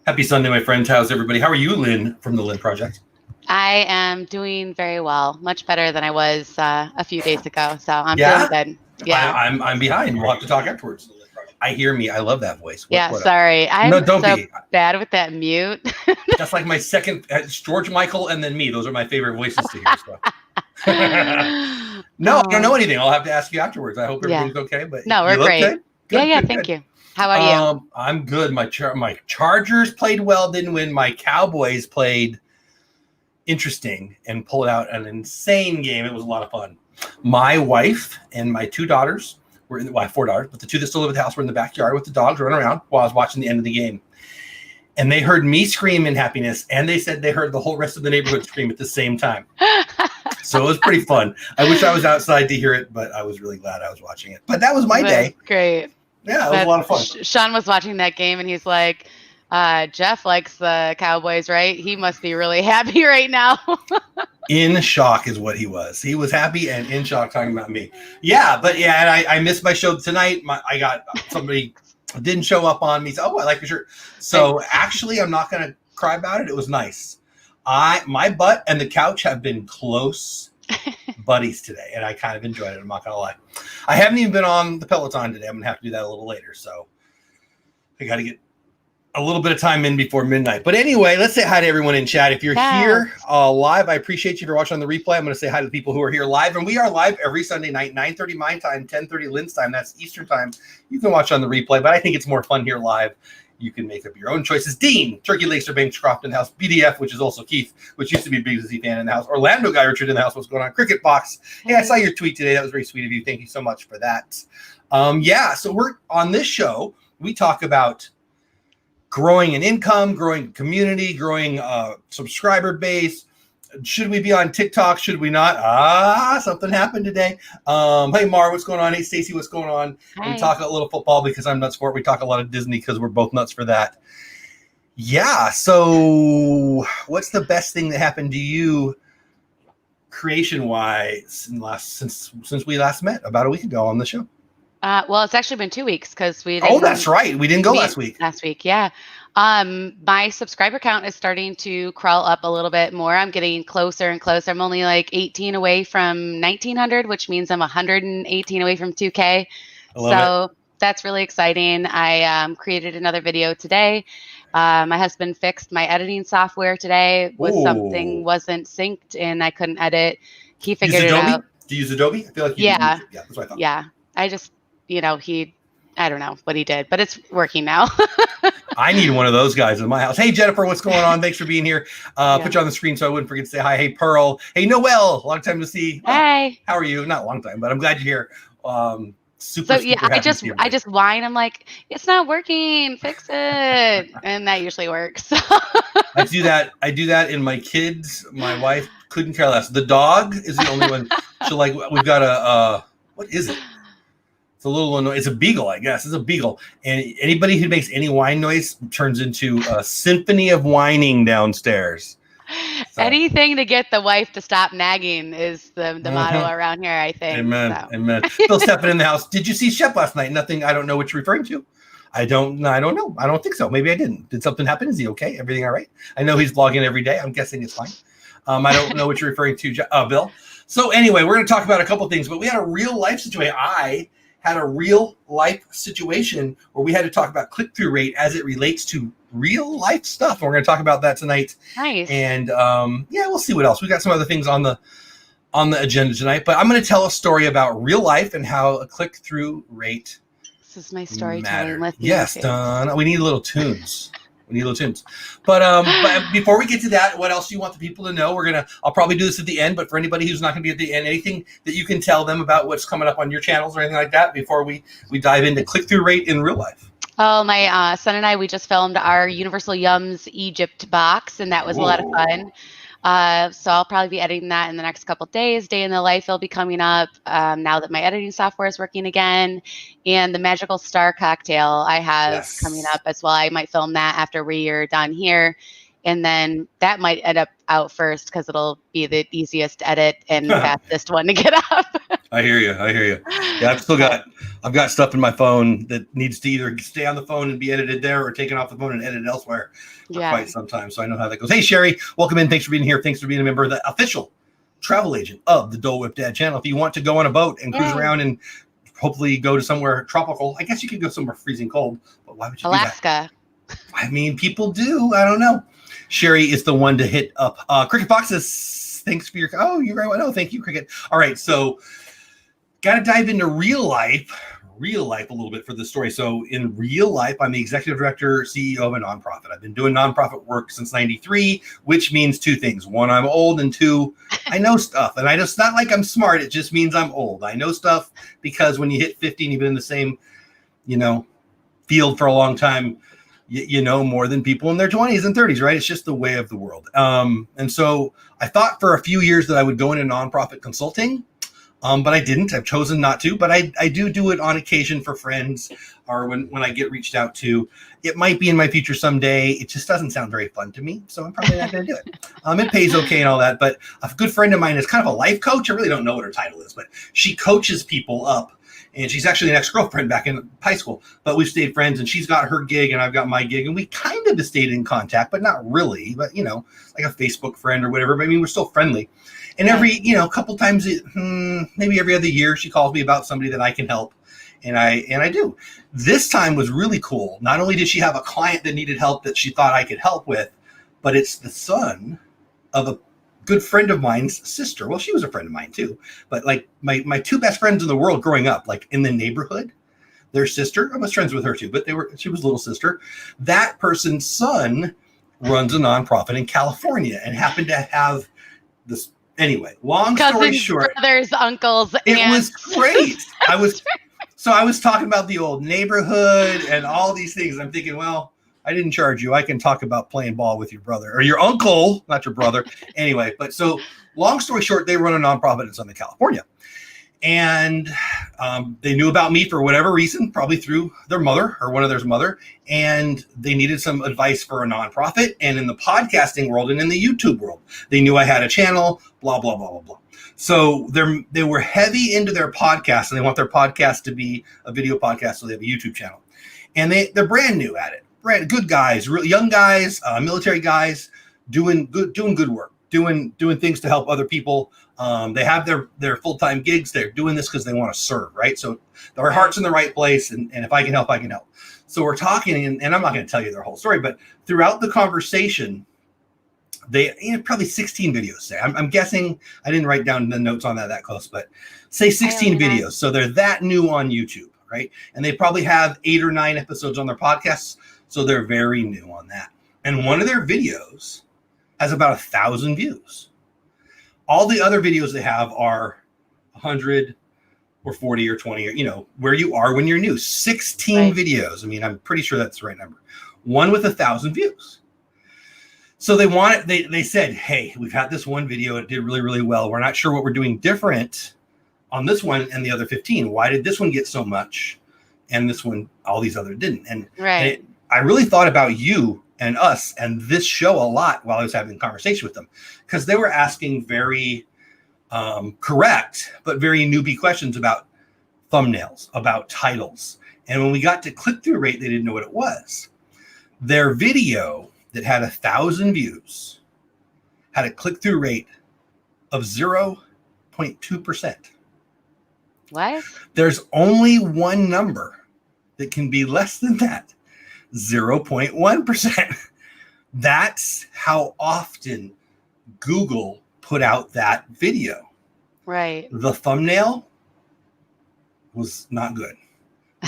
Happy Sunday, my friends. How's everybody? How are you, Lynn, from the Lynn Project? I am doing very well, much better than I was a few days ago. So I'm Yeah, feeling good. Yeah. I'm behind. We'll have to talk afterwards. I hear me. I love that voice. Yeah. What Sorry. No, I'm don't so be. bad with that mute. That's like my second. It's George Michael and then me. Those are my favorite voices to hear. So. No, I don't know Oh, anything. I'll have to ask you afterwards. I hope yeah. everything's okay. But No, we're you look great. good. Yeah. Good, Yeah. good, Thank good. you. How about you? I'm good. My Chargers played well, didn't win. My Cowboys played interesting and pulled out an insane game. It was a lot of fun. My wife and my two daughters were in. Well, I have four daughters, but the two that still live at the house were in the backyard with the dogs running around while I was watching the end of the game. And they heard me scream in happiness, and they said they heard the whole rest of the neighborhood scream at the same time. So it was pretty fun. I wish I was outside to hear it, but I was really glad I was watching it. But that was my day. Great. Yeah, it was a lot of fun. Sean was watching that game and he's like, Jeff likes the Cowboys, right? He must be really happy right now. In shock is what he was. He was happy and in shock talking about me. Yeah, but yeah, and I missed my show tonight. I got somebody didn't show up on me. So, oh, I like your shirt. So actually, I'm not going to cry about it. It was nice. My butt and the couch have been close buddies today, and I kind of enjoyed it. I'm not going to lie. I haven't even been on the Peloton today. I'm going to have to do that a little later. So I got to get a little bit of time in before midnight. But anyway, let's say hi to everyone in chat. If you're here live, I appreciate you. If you're watching on the replay, I'm going to say hi to the people who are here live. And we are live every Sunday night, 9:30 my time, 10:30 Lynn's time. That's Eastern time. You can watch on the replay, but I think it's more fun here live. You can make up your own choices. Dean, Turkey Lacer, Bancroft in the house. BDF, which is also Keith, which used to be a BZZ fan in the house. Orlando Guy Richard in the house. What's going on? Cricket Box. Hey, I saw your tweet today. That was very sweet of you. Thank you so much for that. So we're on this show. We talk about growing an income, growing community, growing subscriber base. Should we be on TikTok? Should we not? Something happened today. Hey, Mar, what's going on? Hey, Stacy, what's going on? Hi. We talk a little football because I'm nuts for it. We talk a lot of Disney because we're both nuts for that. Yeah. So what's the best thing that happened to you creation-wise since we last met about a week ago on the show? Well, it's actually been 2 weeks because we didn't. Oh, that's right. We didn't go last week. Yeah. My subscriber count is starting to crawl up a little bit more. I'm getting closer and closer. I'm only like 18 away from 1900, which means I'm 118 away from 2K. So that's really exciting. I created another video today. My husband fixed my editing software today. Something wasn't synced and I couldn't edit. He figured it out. Do you use Adobe? I feel like you yeah. Use it. Yeah, that's what I thought. Yeah. I just, I don't know what he did, but it's working now. I need one of those guys in my house. Hey, Jennifer, what's going on? Thanks for being here. Put you on the screen so I wouldn't forget to say hi. Hey, Pearl. Hey, Noelle. Long time to see. Hey. How are you? Not a long time, but I'm glad you're here. Super I just whine. I'm like, it's not working. Fix it. And that usually works. I do that in my kids. My wife couldn't care less. The dog is the only one. We've got what is it? It's a little annoying. It's a beagle, I guess. It's a beagle. And anybody who makes any whine noise turns into a symphony of whining downstairs. So. Anything to get the wife to stop nagging is the motto around here, I think. Amen. So. Amen. Phil stepping in the house. Did you see Shep last night? Nothing. I don't know what you're referring to. I don't know. I don't think so. Maybe I didn't. Did something happen? Is he okay? Everything all right? I know he's vlogging every day. I'm guessing it's fine. I don't know what you're referring to, Bill. So anyway, we're going to talk about a couple things, but we had a real life situation. I had a real life situation where we had to talk about click-through rate as it relates to real life stuff. We're going to talk about that tonight. Nice. And we'll see what else. We got some other things on the agenda tonight, but I'm going to tell a story about real life and how a click-through rate. This is my storytelling with you. Yes, we need little tunes. But before we get to that, what else do you want the people to know? I'll probably do this at the end, but for anybody who's not going to be at the end, anything that you can tell them about what's coming up on your channels or anything like that before we dive into click-through rate in real life. Oh, my son and I, we just filmed our Universal Yums Egypt box, and that was a lot of fun. So I'll probably be editing that in the next couple of days. Day in the life will be coming up now that my editing software is working again. And the Magical Star Cocktail I have coming up as well. I might film that after we are done here. And then that might end up out first because it'll be the easiest to edit and fastest one to get up. I hear you. Yeah, I've got stuff in my phone that needs to either stay on the phone and be edited there or taken off the phone and edited elsewhere for quite some time. So I know how that goes. Hey, Sherry, welcome in. Thanks for being here. Thanks for being a member of the official travel agent of the Dole Whip Dad channel. If you want to go on a boat and cruise around and hopefully go to somewhere tropical, I guess you could go somewhere freezing cold, but why would you Alaska? Do that? I mean, people do. I don't know. Sherry is the one to hit up. Cricket Fox says, thanks for your, you're right. No, thank you, Cricket. All right. So got to dive into real life a little bit for the story. So in real life, I'm the executive director, CEO of a nonprofit. I've been doing nonprofit work since 93, which means two things. One, I'm old, and two, I know stuff. And it's not like I'm smart. It just means I'm old. I know stuff because when you hit 50 and you've been in the same, field for a long time, you know more than people in their 20s and 30s, right? It's just the way of the world. And so I thought for a few years that I would go into nonprofit consulting. But I didn't. I've chosen not to. But I do it on occasion for friends or when I get reached out to. It might be in my future someday. It just doesn't sound very fun to me. So I'm probably not going to do it. It pays okay and all that. But a good friend of mine is kind of a life coach. I really don't know what her title is, but she coaches people up. And she's actually an ex-girlfriend back in high school. But we've stayed friends, and she's got her gig and I've got my gig. And we kind of stayed in contact, but not really. But, like a Facebook friend or whatever. But I mean, we're still friendly. And every, couple times, maybe every other year, she calls me about somebody that I can help. And I do. This time was really cool. Not only did she have a client that needed help that she thought I could help with, but it's the son of a good friend of mine's sister. Well, she was a friend of mine too. But like my two best friends in the world growing up, like in the neighborhood, their sister, I was friends with her too, but she was little sister. That person's son runs a nonprofit in California and happened to have this. Anyway, long story short, brothers, uncles, it was great. I was talking about the old neighborhood and all these things. I'm thinking, well, I didn't charge you. I can talk about playing ball with your brother or your uncle, not your brother. Anyway, but so long story short, they run a nonprofit in Southern California. And they knew about me for whatever reason, probably through their mother or one of their mother. And they needed some advice for a nonprofit. And in the podcasting world and in the YouTube world, they knew I had a channel, blah, blah, blah, blah, blah. So they were heavy into their podcast, and they want their podcast to be a video podcast. So they have a YouTube channel. And they're brand new at it. Good guys, really young guys, military guys, doing good work, doing things to help other people. They have their full-time gigs. They're doing this because they want to serve, right? So their heart's in the right place, and if I can help, I can help. So we're talking, and I'm not going to tell you their whole story, but throughout the conversation, they probably 16 videos. Say I'm guessing. I didn't write down the notes on that close, but say 16 videos. So they're that new on YouTube, right? And they probably have 8 or 9 episodes on their podcasts, so they're very new on that. And one of their videos has about 1,000 views. All the other videos they have are 100 or 40 or 20, or, where you are when you're new. 16 videos. I mean, I'm pretty sure that's the right number. One with 1,000 views. So they said, hey, we've had this one video. It did really, really well. We're not sure what we're doing different on this one and the other 15. Why did this one get so much and this one, all these other didn't? And I really thought about you and us and this show a lot while I was having a conversation with them, because they were asking very correct, but very newbie questions about thumbnails, about titles. And when we got to click-through rate, they didn't know what it was. Their video that had 1,000 views had a click-through rate of 0.2%. What? There's only one number that can be less than that. 0.1%. That's how often Google put out that video. Right. The thumbnail was not good.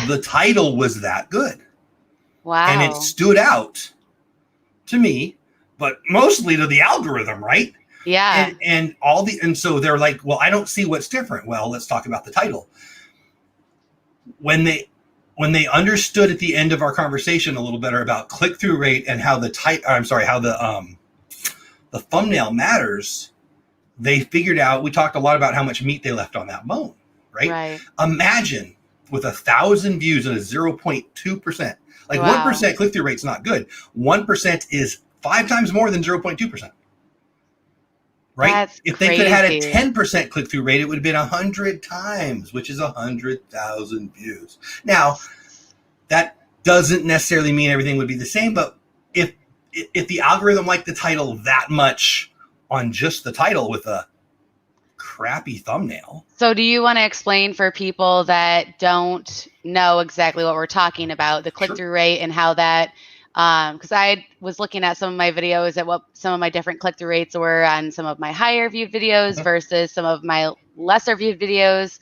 The title was that good. Wow. And it stood out to me, but mostly to the algorithm, right? Yeah. And so they're like, well, I don't see what's different. Well, let's talk about the title. When they understood at the end of our conversation a little better about click-through rate and how the thumbnail matters, they figured out, we talked a lot about how much meat they left on that bone, right? Imagine with 1,000 views and a 0.2%. Like 1% click-through rate's not good. 1% is 5 times more than 0.2%. Right? That's if they could have had a crazy. 10% click-through rate, it would have been 100 times, which is 100,000 views. Now, that doesn't necessarily mean everything would be the same, but if the algorithm liked the title that much on just the title with a crappy thumbnail. So do you want to explain for people that don't know exactly what we're talking about, the click-through rate and how that, because I was looking at some of my videos at what some of my different click-through rates were on some of my higher viewed videos versus some of my lesser viewed videos.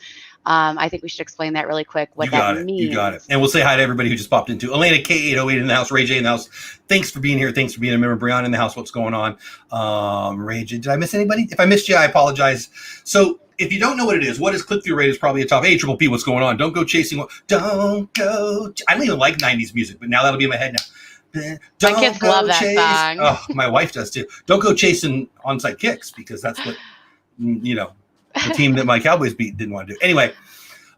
I think we should explain that really quick, what that means. You got it. And we'll say hi to everybody who just popped into. Elena K808 in the house. Ray J in the house. Thanks for being here. Thanks for being a member. Brianna in the house. What's going on? Ray J, did I miss anybody? If I missed you, I apologize. So if you don't know what it is, what is click-through rate is probably a top. Hey, Triple P, what's going on? Don't go chasing. Don't go. I don't even like 90s music, but now that'll be in my head now. Don't my kids love that song. Oh, my wife does too. Don't go chasing onside kicks because that's what, the team that my Cowboys beat didn't want to do. Anyway.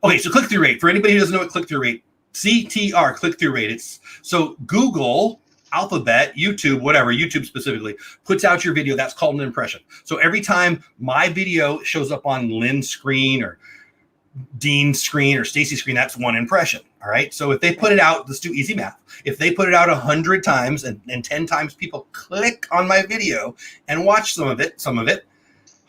Okay, so click-through rate. For anybody who doesn't know what click-through rate, CTR, click-through rate. It's so Google, Alphabet, YouTube, whatever, YouTube specifically, puts out your video. That's called an impression. So every time my video shows up on Lynn's screen or Dean's screen or Stacy's screen, that's one impression. All right. So if they put it out, let's do easy math. If they put it out 100 times and 10 times people click on my video and watch some of it,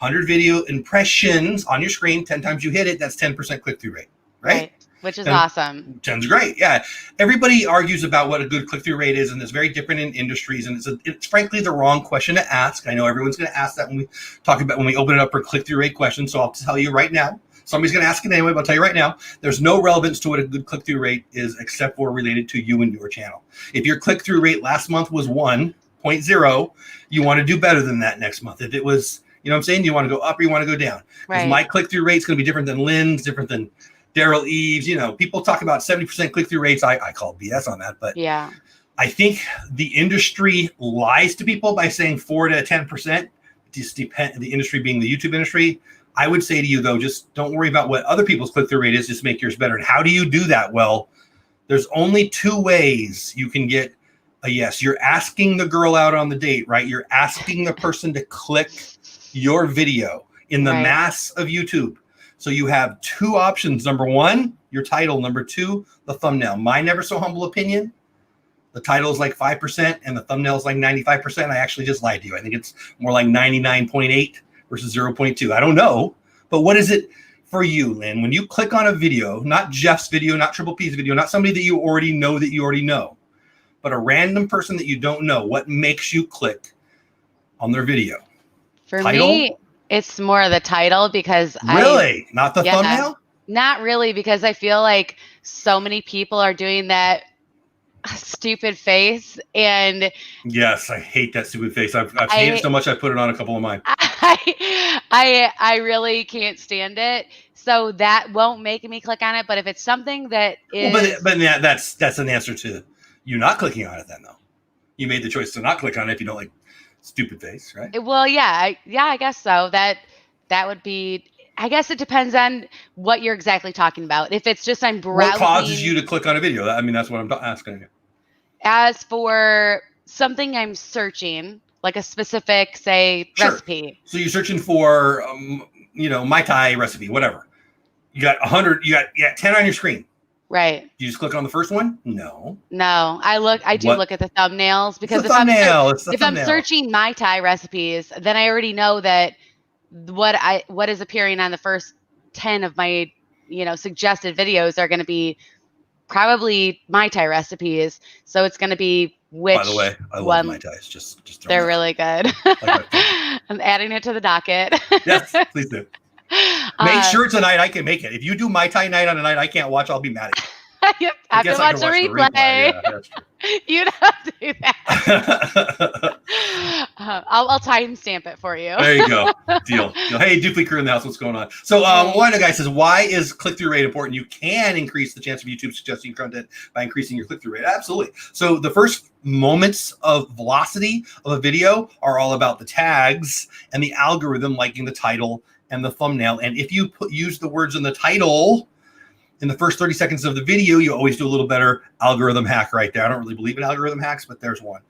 100 video impressions on your screen, 10 times you hit it, that's 10% click-through rate, right? Which is awesome. 10's great, yeah. Everybody argues about what a good click-through rate is, and it's very different in industries, and it's frankly the wrong question to ask. I know everyone's going to ask that when we open it up for click-through rate questions, so I'll tell you right now. Somebody's going to ask it anyway, but I'll tell you right now, there's no relevance to what a good click-through rate is except for related to you and your channel. If your click-through rate last month was 1.0, you want to do better than that next month. If it was... You know what I'm saying? You want to go up or you want to go down? Right. My click-through rate is going to be different than Lynn's, different than Daryl Eves. People talk about 70% click-through rates. I call BS on that. But yeah, I think the industry lies to people by saying 4 to 10%. Just depend. The industry being the YouTube industry. I would say to you, though, just don't worry about what other people's click-through rate is. Just make yours better. And how do you do that? Well, there's only 2 ways you can get a yes. You're asking the girl out on the date, right? You're asking the person to click your video in the mass of YouTube. So you have 2 options. Number 1, your title. Number 2, the thumbnail. My never so humble opinion, the title is like 5% and the thumbnail is like 95%. I actually just lied to you. I think it's more like 99.8 versus 0.2. I don't know. But what is it for you, Lynn? When you click on a video, not Jeff's video, not Triple P's video, not somebody that you already know, but a random person that you don't know, what makes you click on their video? For me, it's more the title because not the thumbnail? Not really, because I feel like so many people are doing that stupid face, and yes, I hate that stupid face. I've hated it so much I put it on a couple of mine. I really can't stand it, so that won't make me click on it. But if it's something that is, but that's an answer to you not clicking on it. Then though, you made the choice to not click on it if you don't like stupid face, right? Well, yeah, I guess so. That would be. I guess it depends on what you're exactly talking about. If it's just I'm browsing. What causes you to click on a video? I mean, that's what I'm asking you. As for something I'm searching, like a specific, say, recipe. So you're searching for, Mai Tai recipe, whatever. You got 100. You got 10 on your screen. Right. You just click on the first one? No. I do look at the thumbnails because if I'm searching Mai Tai recipes, then I already know that what is appearing on the first 10 of my, suggested videos are going to be probably Mai Tai recipes. So it's going to be which. By the way, I love Mai Tais. Just they're really good. I'm adding it to the docket. Yes, please do. Make sure tonight I can make it. If you do Mai Tai night on a night I can't watch, I'll be mad at you. I have to watch the replay. Yeah, that's true. You don't do that. I'll timestamp it for you. There you go. Deal. Hey, Dupli Crew in the house. What's going on? So one of the guys says, why is click-through rate important? You can increase the chance of YouTube suggesting content by increasing your click-through rate. Absolutely. So the first moments of velocity of a video are all about the tags and the algorithm liking the title and the thumbnail. And if you use the words in the title in the first 30 seconds of the video, you always do a little better algorithm hack right there. I don't really believe in algorithm hacks, but there's one.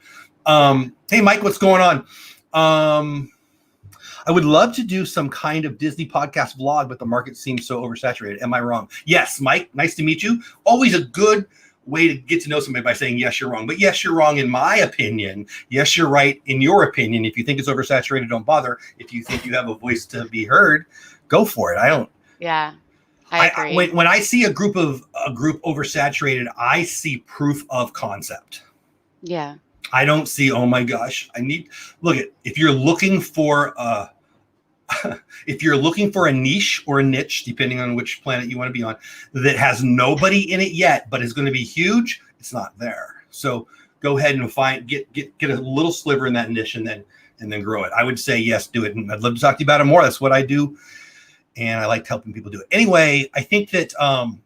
Hey, Mike, what's going on? I would love to do some kind of Disney podcast vlog, but the market seems so oversaturated. Am I wrong? Yes, Mike, nice to meet you. Always a good way to get to know somebody by saying, yes, you're wrong. But yes, you're wrong in my opinion. Yes, you're right in your opinion. If you think it's oversaturated, don't bother. If you think you have a voice to be heard, go for it. I don't. Yeah, I agree. When I see a group oversaturated, I see proof of concept. Yeah. I don't see, oh my gosh, if you're looking for a niche or a niche, depending on which planet you want to be on, that has nobody in it yet, but is going to be huge, it's not there. So go ahead and get a little sliver in that niche and then grow it. I would say, yes, do it. And I'd love to talk to you about it more. That's what I do. And I like helping people do it. Anyway, I think that,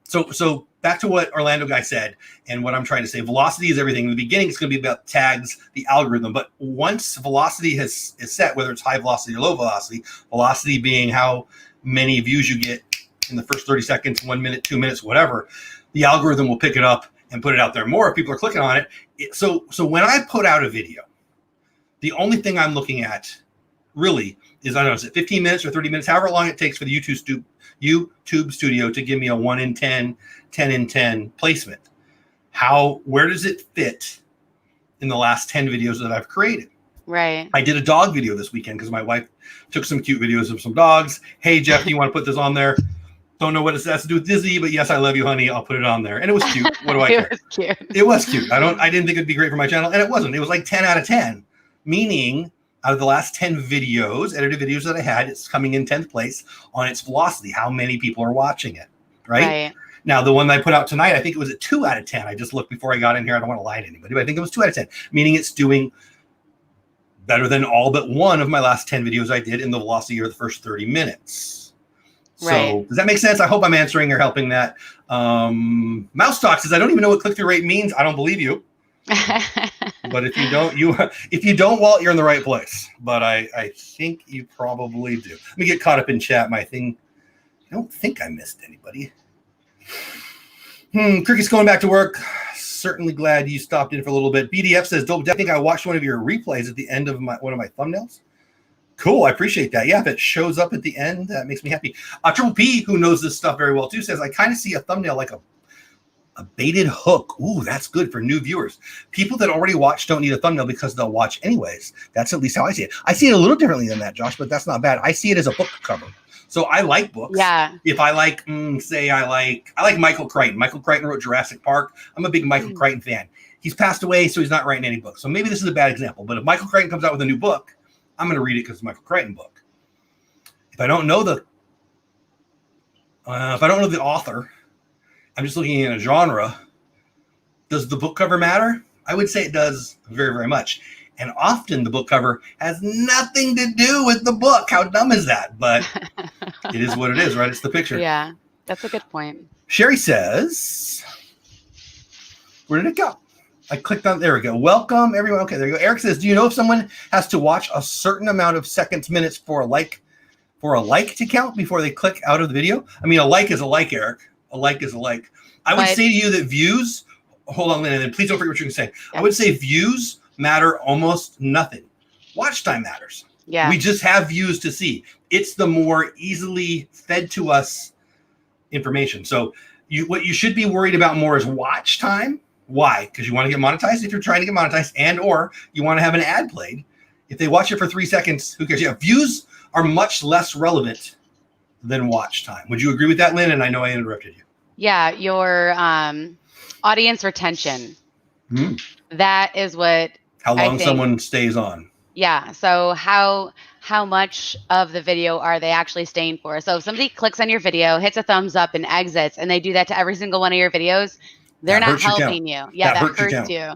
so back to what Orlando guy said and what I'm trying to say, velocity is everything. In the beginning, it's going to be about tags, the algorithm. But once velocity is set, whether it's high velocity or low velocity being how many views you get in the first 30 seconds, 1 minute, 2 minutes, whatever, the algorithm will pick it up and put it out there more. If people are clicking on it. So when I put out a video, the only thing I'm looking at really is, I don't know, is it 15 minutes or 30 minutes, however long it takes for the YouTube studio to give me a 1 in 10, 10 in 10 placement. Where does it fit in the last 10 videos that I've created? Right. I did a dog video this weekend because my wife took some cute videos of some dogs. Hey, Jeff, do you want to put this on there? Don't know what it has to do with Disney, but yes, I love you, honey. I'll put it on there. And it was cute. What do I care? It was cute. It was cute. I didn't think it'd be great for my channel, and it wasn't. It was like 10 out of 10, meaning out of the last 10 videos, edited videos that I had, it's coming in 10th place on its velocity, how many people are watching it, right? Now, the one that I put out tonight, I think it was a 2 out of 10. I just looked before I got in here. I don't want to lie to anybody, but I think it was 2 out of 10, meaning it's doing better than all but one of my last 10 videos I did in the velocity of the first 30 minutes. So does that make sense? I hope I'm answering or helping that. Mouse Talk says, I don't even know what click-through rate means. I don't believe you. But if you don't, well, you're in the right place. But I think you probably do. Let me get caught up in chat. My thing. I don't think I missed anybody. Cricket's going back to work. Certainly glad you stopped in for a little bit. BDF says, Dole, I think I watched one of your replays at the end of one of my thumbnails. Cool, I appreciate that. Yeah, if it shows up at the end, that makes me happy. Triple P, who knows this stuff very well too, says, I kind of see a thumbnail like a baited hook. Ooh, that's good for new viewers. People that already watch don't need a thumbnail because they'll watch anyways. That's at least how I see it. I see it a little differently than that, Josh, but that's not bad. I see it as a book cover. So I like books. Yeah. If I like, I like Michael Crichton. Michael Crichton wrote Jurassic Park. I'm a big Michael Crichton fan. He's passed away, so he's not writing any books. So maybe this is a bad example. But if Michael Crichton comes out with a new book, I'm going to read it because it's a Michael Crichton book. If I don't know the author, I'm just looking at a genre. Does the book cover matter? I would say it does very, very much. And often the book cover has nothing to do with the book. How dumb is that? But it is what it is, right? It's the picture. Yeah, that's a good point. Sherry says, where did it go? I clicked on, there we go. Welcome, everyone. Okay, there you go. Eric says, do you know if someone has to watch a certain amount of seconds, minutes for a like to count before they click out of the video? I mean, a like is a like, Eric. A like is a like. I would say to you that views, hold on, Lynn, and then please don't forget what you're going to say. Yeah. I would say views matter almost nothing. Watch time matters. Yeah. We just have views to see. It's the more easily fed to us information. So what you should be worried about more is watch time. Why? Because you want to get monetized if you're trying to get monetized, and or you want to have an ad played. If they watch it for 3 seconds, who cares? Yeah, views are much less relevant than watch time. Would you agree with that, Lynn? And I know I interrupted you. Yeah, your audience retention. That is what how long someone stays on. Yeah. So how much of the video are they actually staying for? So if somebody clicks on your video, hits a thumbs up, and exits, and they do that to every single one of your videos, they're not helping you. Yeah, that hurts you.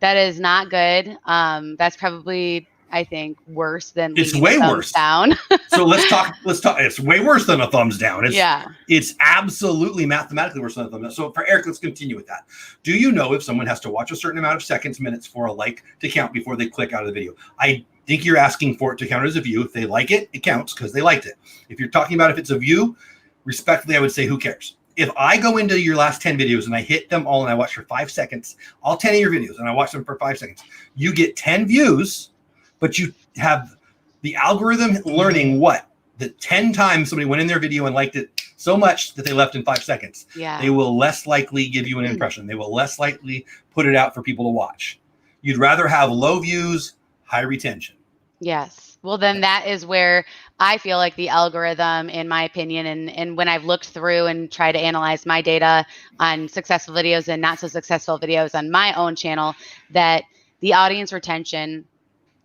That is not good. That's probably, I think, worse than it's way worse down. So let's talk. It's way worse than a thumbs down. It's absolutely mathematically worse than a thumbs down. So for Eric, let's continue with that. Do you know if someone has to watch a certain amount of seconds, minutes for a like to count before they click out of the video? I think you're asking for it to count as a view. If they like it, it counts because they liked it. If you're talking about if it's a view, respectfully, I would say who cares? if I go into your last 10 videos and I hit them all and I watch for 5 seconds, all 10 of your videos, and I watch them for 5 seconds, you get 10 views, but you have the algorithm learning what? That 10 times somebody went in their video and liked it so much that they left in 5 seconds. Yeah. They will less likely give you an impression. They will less likely put it out for people to watch. You'd rather have low views, high retention. Yes. Well, then that is where I feel like the algorithm, in my opinion, and when I've looked through and tried to analyze my data on successful videos and not so successful videos on my own channel, that the audience retention,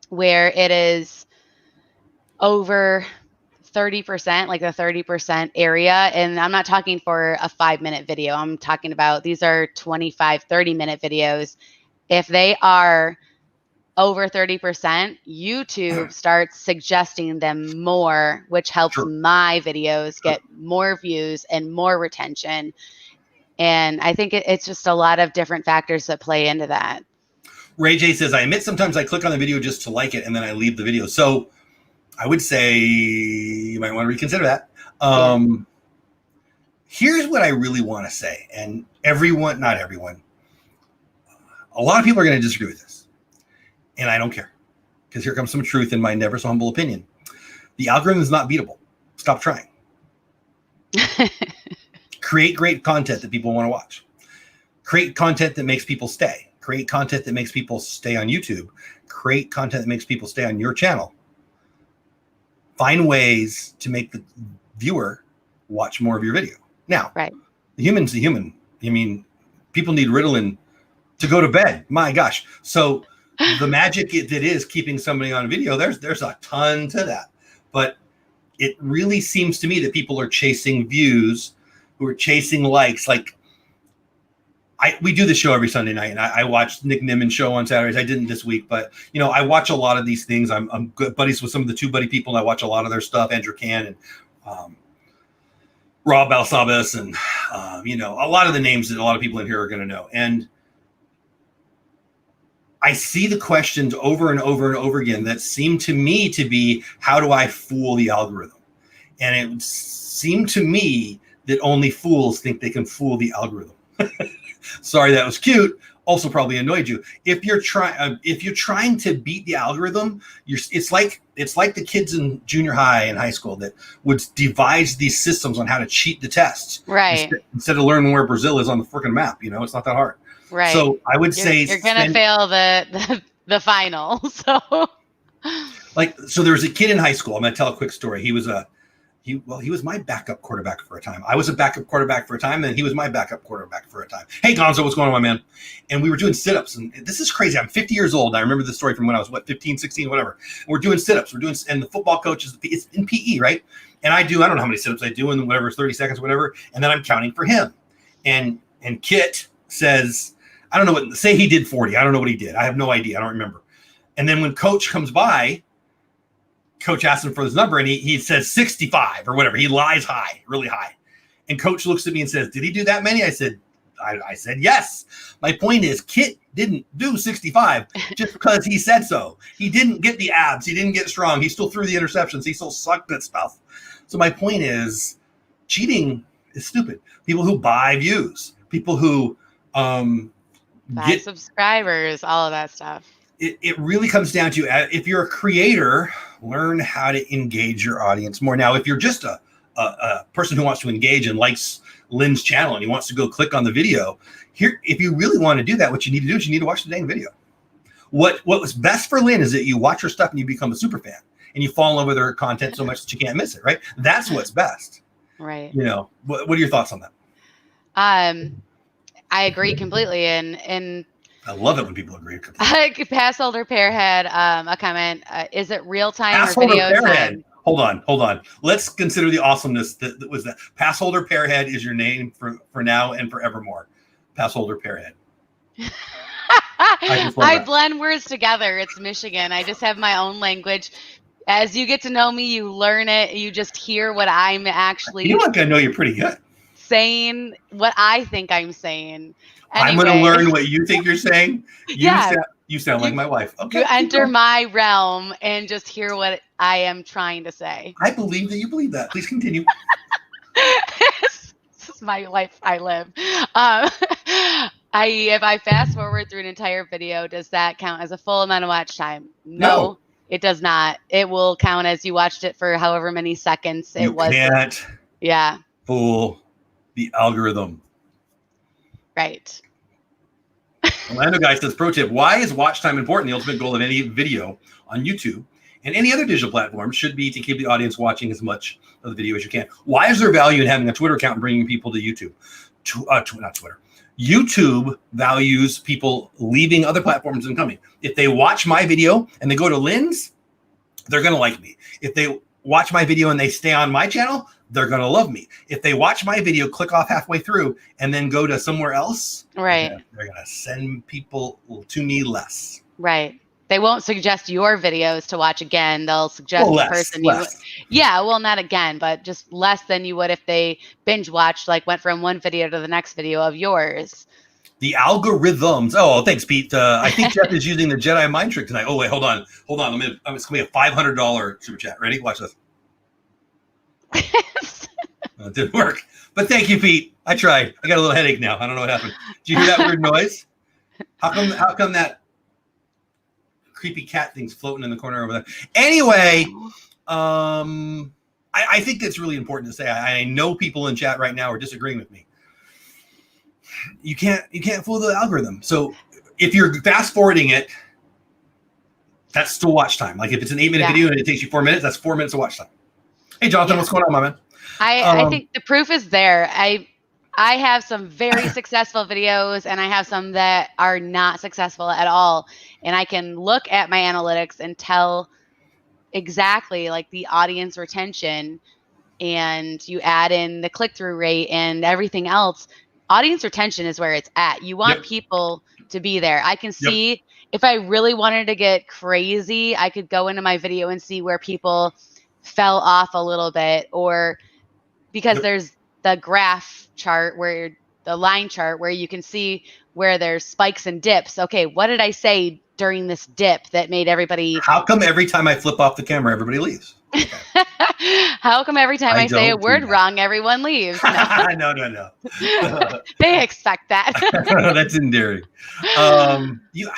where it is over 30%, like the 30% area. And I'm not talking for a 5-minute video. I'm talking about these are 25, 30-minute videos. If they are over 30%, YouTube starts suggesting them more, which helps my videos get more views and more retention. And I think it's just a lot of different factors that play into that. Ray J says, I admit sometimes I click on the video just to like it and then I leave the video. So I would say you might want to reconsider that. Here's what I really want to say. And everyone, not everyone, a lot of people are going to disagree with this. And I don't care, because here comes some truth in my never so humble opinion. The algorithm is not beatable. Stop trying. Create great content that people want to watch. Create content that makes people stay. Create content that makes people stay on YouTube. Create content that makes people stay on your channel. Find ways to make the viewer watch more of your video. Now, the human's the human. I mean, people need Ritalin to go to bed. My gosh. So the magic that is keeping somebody on video, there's a ton to that. But it really seems to me that people are chasing views, who are chasing likes. Like we do the show every Sunday night, and I watch Nick Nimmin's show on Saturdays. I didn't this week, but I watch a lot of these things. I'm good buddies with some of the TubeBuddy people, and I watch a lot of their stuff. Andrew Can and Rob Balsabas, and a lot of the names that a lot of people in here are going to know. And I see the questions over and over and over again that seem to me to be, how do I fool the algorithm? And it would seem to me that only fools think they can fool the algorithm. Sorry, that was cute. Also probably annoyed you. If you're trying to beat the algorithm, it's like the kids in junior high and high school that would devise these systems on how to cheat the tests. Right. Instead of learning where Brazil is on the freaking map, it's not that hard. Right. So I would say you're gonna fail the final. So there was a kid in high school. I'm gonna tell a quick story. He was my backup quarterback for a time. I was a backup quarterback for a time, and he was my backup quarterback for a time. Hey, Gonzo, what's going on, my man? And we were doing sit-ups, and this is crazy. I'm 50 years old. And I remember this story from when I was 15, 16, whatever. And we're doing sit-ups. And the football coach it's in PE, right? And I don't know how many sit-ups I do in whatever 30 seconds, whatever. And then I'm counting for him. And Kit says, I don't know what, say he did 40. I don't know what he did. I have no idea. I don't remember. And then when coach comes by, coach asks him for his number, and he says 65 or whatever. He lies high, really high. And coach looks at me and says, did he do that many? I said, yes. My point is, Kit didn't do 65 just because he said so. He didn't get the abs. He didn't get strong. He still threw the interceptions. He still sucked at stuff. So my point is, cheating is stupid. People who buy views, people who buy subscribers, all of that stuff. It really comes down to, if you're a creator, learn how to engage your audience more. Now, if you're just a person who wants to engage and likes Lynn's channel and he wants to go click on the video, if you really want to do that, what you need to do is you need to watch the dang video. What was best for Lynn is that you watch her stuff and you become a super fan and you fall in love with her content so much that you can't miss it, right? That's what's best. Right. What are your thoughts on that? I agree completely. And I love it when people agree. Passholder Pearhead, a comment. Is it real time or video time? Hold on. Let's consider the awesomeness that was that. Passholder Pearhead is your name for now and forevermore. Passholder Pearhead. I blend words together. It's Michigan. I just have my own language. As you get to know me, you learn it. You just hear what I'm actually. You know what? I know you're pretty good. Saying what I think I'm saying. Anyway. I'm going to learn what you think you're saying. You sound like my wife. Okay. You enter my realm and just hear what I am trying to say. I believe that you believe that. Please continue. That's my life I live. If I fast forward through an entire video, does that count as a full amount of watch time? No, it does not. It will count as you watched it for however many seconds it was. You can't fool the algorithm. Right. Orlando guy says, pro tip, why is watch time important? The ultimate goal of any video on YouTube and any other digital platform should be to keep the audience watching as much of the video as you can. Why is there value in having a Twitter account and bringing people to YouTube? Not Twitter. YouTube values people leaving other platforms and coming. If they watch my video and they go to Lynn's, they're going to like me. If they watch my video and they stay on my channel, they're going to love me. If they watch my video, click off halfway through, and then go to somewhere else, right, they're going to send people to me less. Right. They won't suggest your videos to watch again. They'll suggest the person well, not again, but just less than you would if they binge watched, like went from one video to the next video of yours. The algorithms. Oh, thanks, Pete. I think Jeff is using the Jedi mind trick tonight. Oh, wait, hold on. It's going to be a $500 super chat. Ready? Watch this. It didn't work. But thank you, Pete. I tried. I got a little headache now. I don't know what happened. Did you hear that weird noise? How come that creepy cat thing's floating in the corner over there? Anyway, I think that's really important to say. I know people in chat right now are disagreeing with me. You can't fool the algorithm. So if you're fast forwarding it, that's still watch time. Like if it's an 8-minute video and it takes you 4 minutes, that's 4 minutes of watch time. Hey, Jonathan, what's going on, my man? I think the proof is there. I have some very successful videos and I have some that are not successful at all. And I can look at my analytics and tell exactly like the audience retention, and you add in the click-through rate and everything else. Audience retention is where it's at. You want people to be there. I can see if I really wanted to get crazy, I could go into my video and see where people fell off a little bit, or because there's the graph chart where the line chart where you can see where there's spikes and dips. Okay, what did I say during this dip that made everybody? How come every time I flip off the camera, everybody leaves? Okay. How come every time I say a word wrong, everyone leaves? No. No. They expect that. That's endearing. You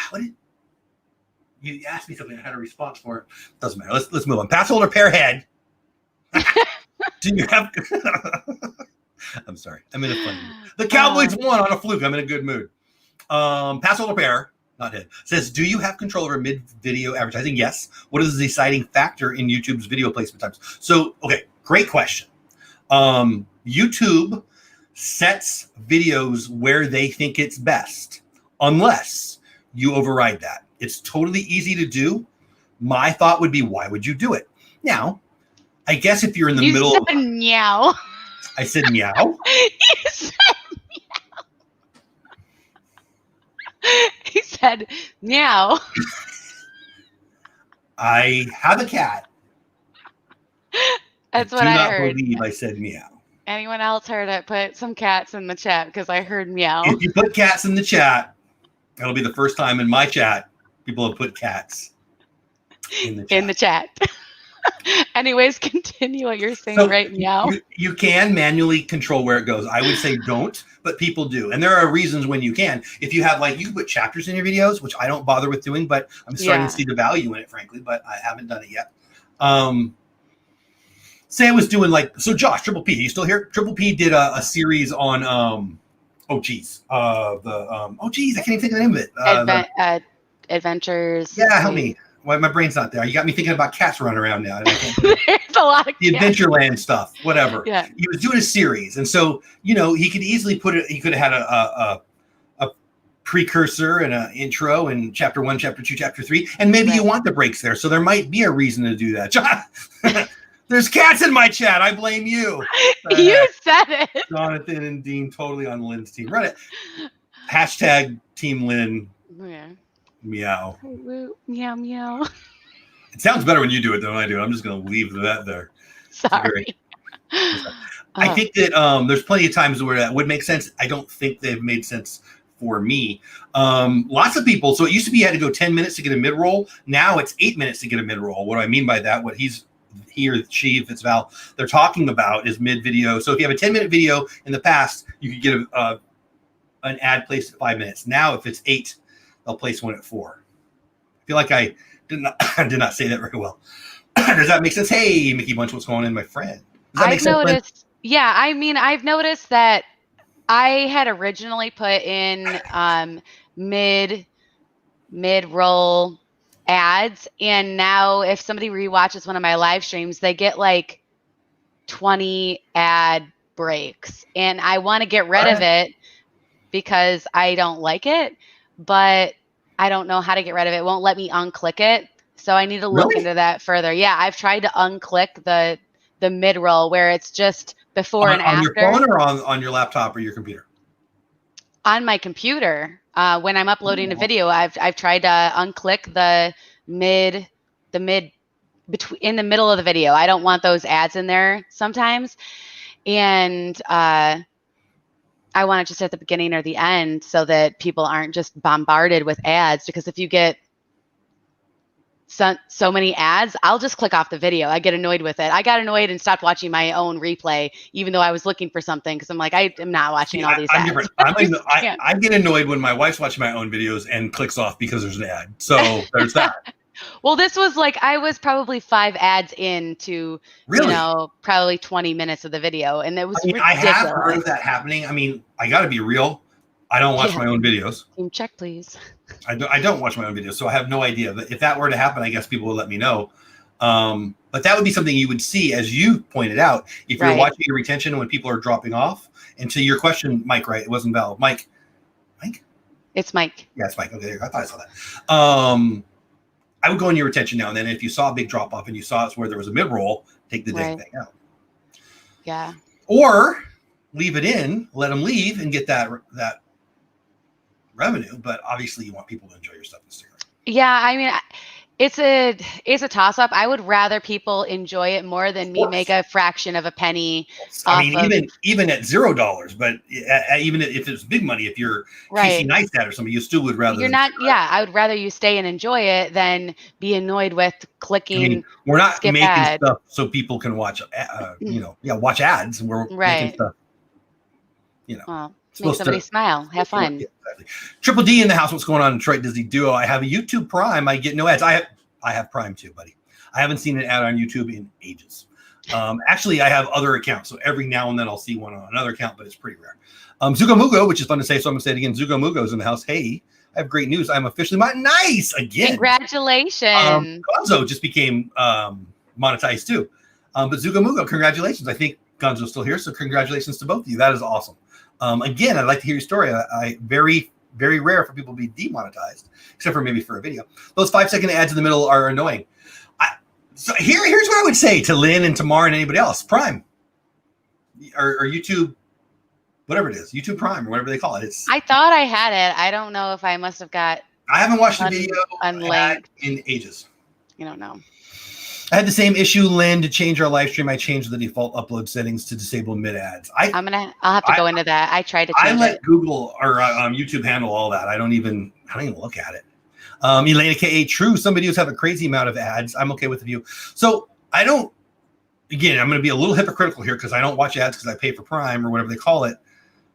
asked me something. I had a response for it. Doesn't matter. Let's move on. Pass holder pair head. Do you have? I'm sorry. I'm in a funny mood. The Cowboys won on a fluke. I'm in a good mood. Pass holder pair, not head, says, do you have control over mid-video advertising? Yes. What is the deciding factor in YouTube's video placement times? So, okay, great question. YouTube sets videos where they think it's best, unless you override that. It's totally easy to do. My thought would be, why would you do it? Now, I guess if you're in the middle of meow. I said meow. You said meow. He said meow. I have a cat. That's what I heard. Do not believe I said meow. Anyone else heard it? Put some cats in the chat because I heard meow. If you put cats in the chat, that'll be the first time in my chat people have put cats in the chat. Anyways, continue what you're saying right now. You can manually control where it goes. I would say don't, but people do. And there are reasons when you can. If you have, like, you can put chapters in your videos, which I don't bother with doing, but I'm starting to see the value in it, frankly, but I haven't done it yet. Say I was doing so Josh, Triple P, are you still here? Triple P did a series on, I can't even think of the name of it. Adventures. Yeah, help me. Why my brain's not there. You got me thinking about cats running around now. There's a lot of the Adventureland stuff, whatever. Yeah. He was doing a series, and so he could easily put it. He could have had a precursor and an intro in chapter 1, chapter 2, chapter 3, and maybe you want the breaks there. So there might be a reason to do that. There's cats in my chat. I blame you. You said it. Jonathan and Dean totally on Lynn's team. Run it. Hashtag Team Lynn. Yeah. Meow. Meow, meow. It sounds better when you do it than I do. I'm just going to leave that there. Sorry. I think that there's plenty of times where that would make sense. I don't think they've made sense for me. Lots of people. So it used to be you had to go 10 minutes to get a mid-roll. Now it's 8 minutes to get a mid-roll. What do I mean by that? What he's he or she, if it's Val, they're talking about is mid-video. So if you have a 10-minute video in the past, you could get an ad placed at 5 minutes. Now, if it's 8, they'll place one at 4. I feel like I did not say that very well. Does that make sense? Hey, Mickey Bunch, what's going on, my friend? Does that make sense, Lynn? Yeah, I mean, I've noticed that I had originally put in mid-roll ads, and now if somebody rewatches one of my live streams, they get like 20 ad breaks, and I want to get rid of it because I don't like it, but I don't know how to get rid of it. It won't let me unclick it, so I need to look into that further. Yeah, I've tried to unclick the mid-roll where it's just before and after. On your phone or on your laptop or your computer? On my computer. When I'm uploading a video, I've tried to unclick the mid between in the middle of the video. I don't want those ads in there sometimes, and I want it just at the beginning or the end so that people aren't just bombarded with ads. Because if you get so many ads, I'll just click off the video. I get annoyed with it. I got annoyed and stopped watching my own replay, even though I was looking for something, because I'm like, I am not watching all these ads. Different. I get annoyed when my wife's watching my own videos and clicks off because there's an ad. So there's that. Well, this was like, I was probably 5 ads into, probably 20 minutes of the video. And it was ridiculous. I have heard of that happening. I mean, I got to be real. I don't watch my own videos. Team check, please. I don't watch my own videos, so I have no idea. But if that were to happen, I guess people would let me know. But that would be something you would see, as you pointed out, if you're watching your retention when people are dropping off. And to your question, Mike, right? It wasn't Val. Mike? It's Mike. Yeah, it's Mike. Okay, I thought I saw that. I would go in your retention now and then. If you saw a big drop off and you saw it's where there was a mid roll, take the dang thing out. Yeah. Or leave it in, let them leave, and get that revenue. But obviously, you want people to enjoy your stuff. Yeah, I mean, it's a toss up. I would rather people enjoy it more than me make a fraction of a penny. I mean, even at $0, but even if it's big money, if you're Casey Neistat or something, you still would rather. You're not. Yeah, I would rather you stay and enjoy it than be annoyed with clicking. I mean, we're not making stuff so people can watch. Watch ads. We're making stuff. Well, make somebody smile. Have fun. Yeah, exactly. Triple D in the house. What's going on, Detroit Disney Duo? I have a YouTube Prime. I get no ads. I have Prime too, buddy. I haven't seen an ad on YouTube in ages. Actually, I have other accounts, so every now and then I'll see one on another account, but it's pretty rare. Zugo Mugo, which is fun to say, so I'm gonna say it again. Zugo Mugo's in the house. Hey, I have great news. I'm officially nice again. Congratulations. Gonzo just became monetized too. But Zugo Mugo, congratulations. I think Gonzo's still here, so congratulations to both of you. That is awesome. Again, I'd like to hear your story. I very, very rare for people to be demonetized, except for maybe for a video. Those 5-second ads in the middle are annoying. So here's what I would say to Lynn and Tamar and anybody else. Prime or YouTube, whatever it is, YouTube Prime or whatever they call it. I thought I had it. I don't know if I must have got. I haven't watched the video unlinked in ages. You don't know. I had the same issue, Lynn. To change our live stream, I changed the default upload settings to disable mid ads. I'll have to go into that. I tried to change it. I let Google or YouTube handle all that. I don't even look at it. Elena K.A. True. Some videos have a crazy amount of ads. I'm okay with the view. So I don't. Again, I'm going to be a little hypocritical here because I don't watch ads because I pay for Prime or whatever they call it.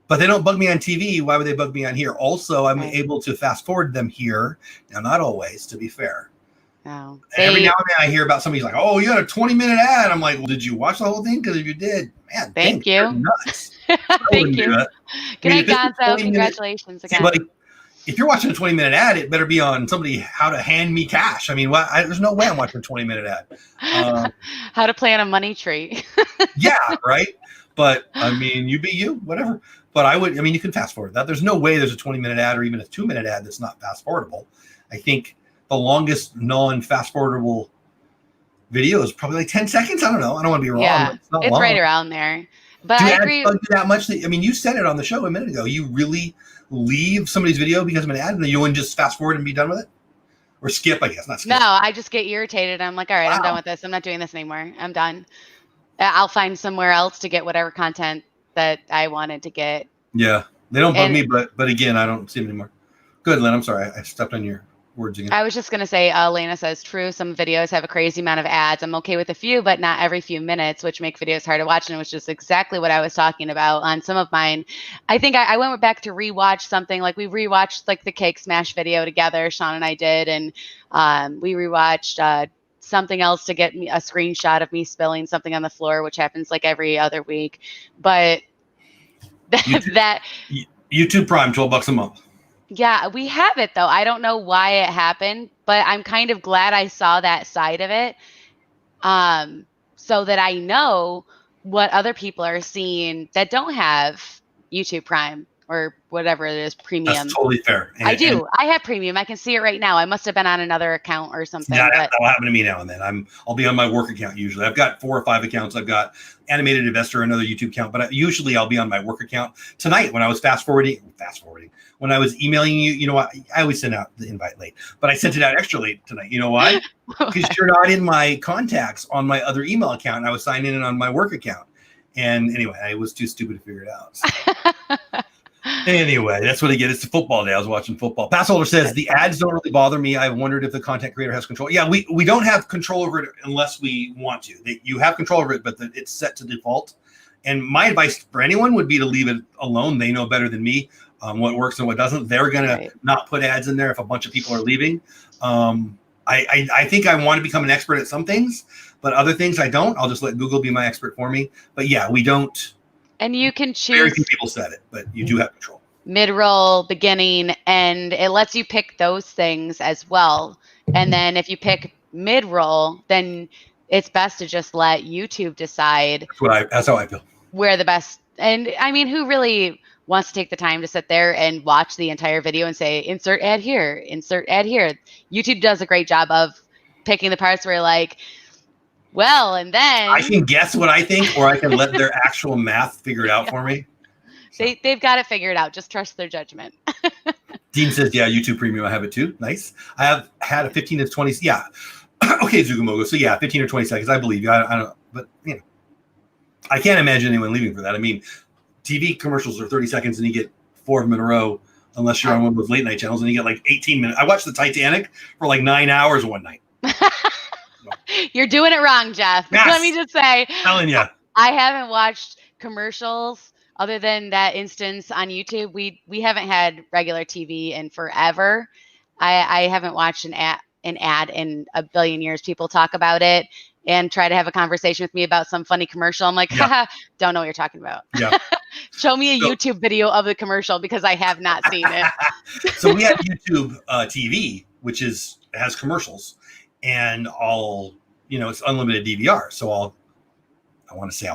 But they don't bug me on TV. Why would they bug me on here? Also, I'm able to fast forward them here. Now, not always, to be fair. No. Every now and then I hear about somebody's like, oh, you had a 20-minute ad. I'm like, well, did you watch the whole thing? Because if you did, man, thank you. Nuts. Thank you. Good night, Gonzo. Congratulations again. Buddy, if you're watching a 20-minute ad, it better be on somebody how to hand me cash. I mean, there's no way I'm watching a 20-minute ad. How to plan a money tree. Yeah, right. But I mean, you be you, whatever. But you can fast forward that. There's no way there's a 20-minute ad or even a 2-minute ad that's not fast forwardable. I think the longest non-fast forwardable video is probably like 10 seconds. I don't know. I don't want to be wrong. Yeah, it's right around there. But I agree. Bug you that much? I mean, you said it on the show a minute ago. You really leave somebody's video because of an ad, and you wouldn't just fast forward and be done with it, or skip? I guess not skip. No, I just get irritated. I'm like, all right, I'm done with this. I'm not doing this anymore. I'm done. I'll find somewhere else to get whatever content that I wanted to get. Yeah, they don't bug me, but again, I don't see them anymore. Good, Lynn. I'm sorry, I stepped on your words again. I was just going to say, Lena says, true, some videos have a crazy amount of ads. I'm okay with a few, but not every few minutes, which make videos hard to watch. And it was just exactly what I was talking about on some of mine. I think I went back to rewatch something. Like we rewatched like the Cake Smash video together, Sean and I did. And we rewatched something else to get me a screenshot of me spilling something on the floor, which happens like every other week. But YouTube Prime, $12 a month. Yeah, we have it though. I don't know why it happened, but I'm kind of glad I saw that side of it, so that I know what other people are seeing that don't have YouTube Prime or whatever it is, premium. That's totally fair. I do. I have premium. I can see it right now. I must have been on another account or something. Yeah, that'll happen to me now and then. I'll be on my work account usually. I've got 4 or 5 accounts. I've got Animated Investor, another YouTube account, but usually I'll be on my work account. Tonight, when I was fast forwarding, when I was emailing you, you know what? I always send out the invite late, but I sent it out extra late tonight. You know why? Because you're not in my contacts on my other email account. And I was signing in on my work account. And anyway, I was too stupid to figure it out. So. Anyway, that's what I get. It's the football day. I was watching football. Passholder says the ads don't really bother me. I've wondered if the content creator has control. Yeah, we don't have control over it unless we want to. You have control over it, but it's set to default. And my advice for anyone would be to leave it alone. They know better than me what works and what doesn't. They're going to not put ads in there if a bunch of people are leaving. I think I want to become an expert at some things, but other things I don't. I'll just let Google be my expert for me. But yeah, we don't. And you can choose. Very few people said it, but you do have control. Mid-roll, beginning, and it lets you pick those things as well. And then if you pick mid-roll, then it's best to just let YouTube decide. That's how I feel. Where the best. And I mean, who really wants to take the time to sit there and watch the entire video and say, insert ad here, insert ad here? YouTube does a great job of picking the parts where you're like, well, and then I can guess what I think, or I can let their actual math figure it out for me. So. They've got it figured out. Just trust their judgment. Dean says, yeah, YouTube Premium. I have it too. Nice. I have had a 15 to 20. Yeah. Okay, Zugamogo. So yeah, 15 or 20 seconds. I believe you. I don't, but you know, I can't imagine anyone leaving for that. I mean, TV commercials are 30 seconds and you get 4 of them in a row, unless you're on one of those late night channels and you get like 18 minutes. I watched the Titanic for like 9 hours one night. You're doing it wrong, Jeff. Yes. Let me just say, telling you, I haven't watched commercials other than that instance on YouTube. We haven't had regular TV in forever. I haven't watched an ad in a billion years. People talk about it and try to have a conversation with me about some funny commercial. I'm like, haha, don't know what you're talking about. Yeah. Show me a YouTube video of the commercial because I have not seen it. So we have YouTube TV, which has commercials. And it's unlimited DVR. So I'll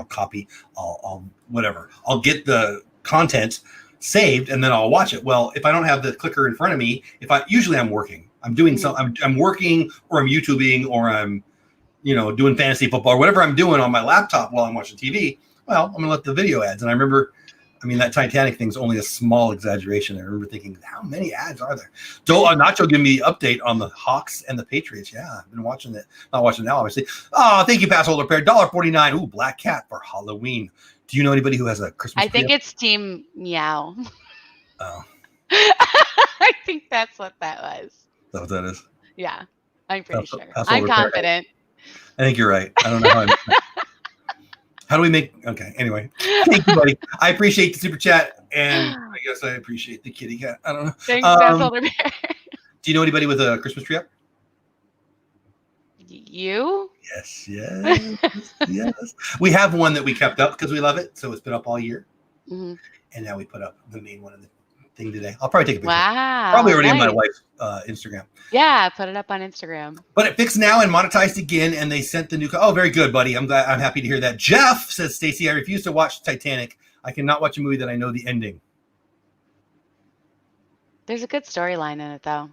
copy, I'll whatever. I'll get the content saved and then I'll watch it. Well, if I don't have the clicker in front of me, usually I'm working. I'm doing I'm working or I'm YouTubing or I'm, doing fantasy football or whatever I'm doing on my laptop while I'm watching TV. Well, I'm gonna let the video ads. And I remember, that Titanic thing's only a small exaggeration. I remember thinking, how many ads are there? Nacho giving me an update on the Hawks and the Patriots. Yeah, I've been watching it. Not watching it now, obviously. Oh, thank you, Passholder Pair. $1.49. Ooh, Black Cat for Halloween. Do you know anybody who has a Christmas tree? I think it's Team Meow. Oh. I think that's what that was. Is that what that is? Yeah, I'm pretty sure. Passholder I'm Pair. confident. I think you're right. I don't know how do we make? Okay. Anyway, thank you, buddy. I appreciate the super chat, and I guess I appreciate the kitty cat. I don't know. Thanks, Passholder Bear. Do you know anybody with a Christmas tree up? You? Yes. Yes. We have one that we kept up because we love it, so it's been up all year. Mm-hmm. And now we put up the main one in the thing today. I'll probably take a picture. Wow. Probably already on my wife's Instagram. Yeah, put it up on Instagram. But it fixed now and monetized again, and they sent the new. Oh, very good, buddy. I'm happy to hear that. Jeff says, Stacy, I refuse to watch Titanic. I cannot watch a movie that I know the ending. There's a good storyline in it, though.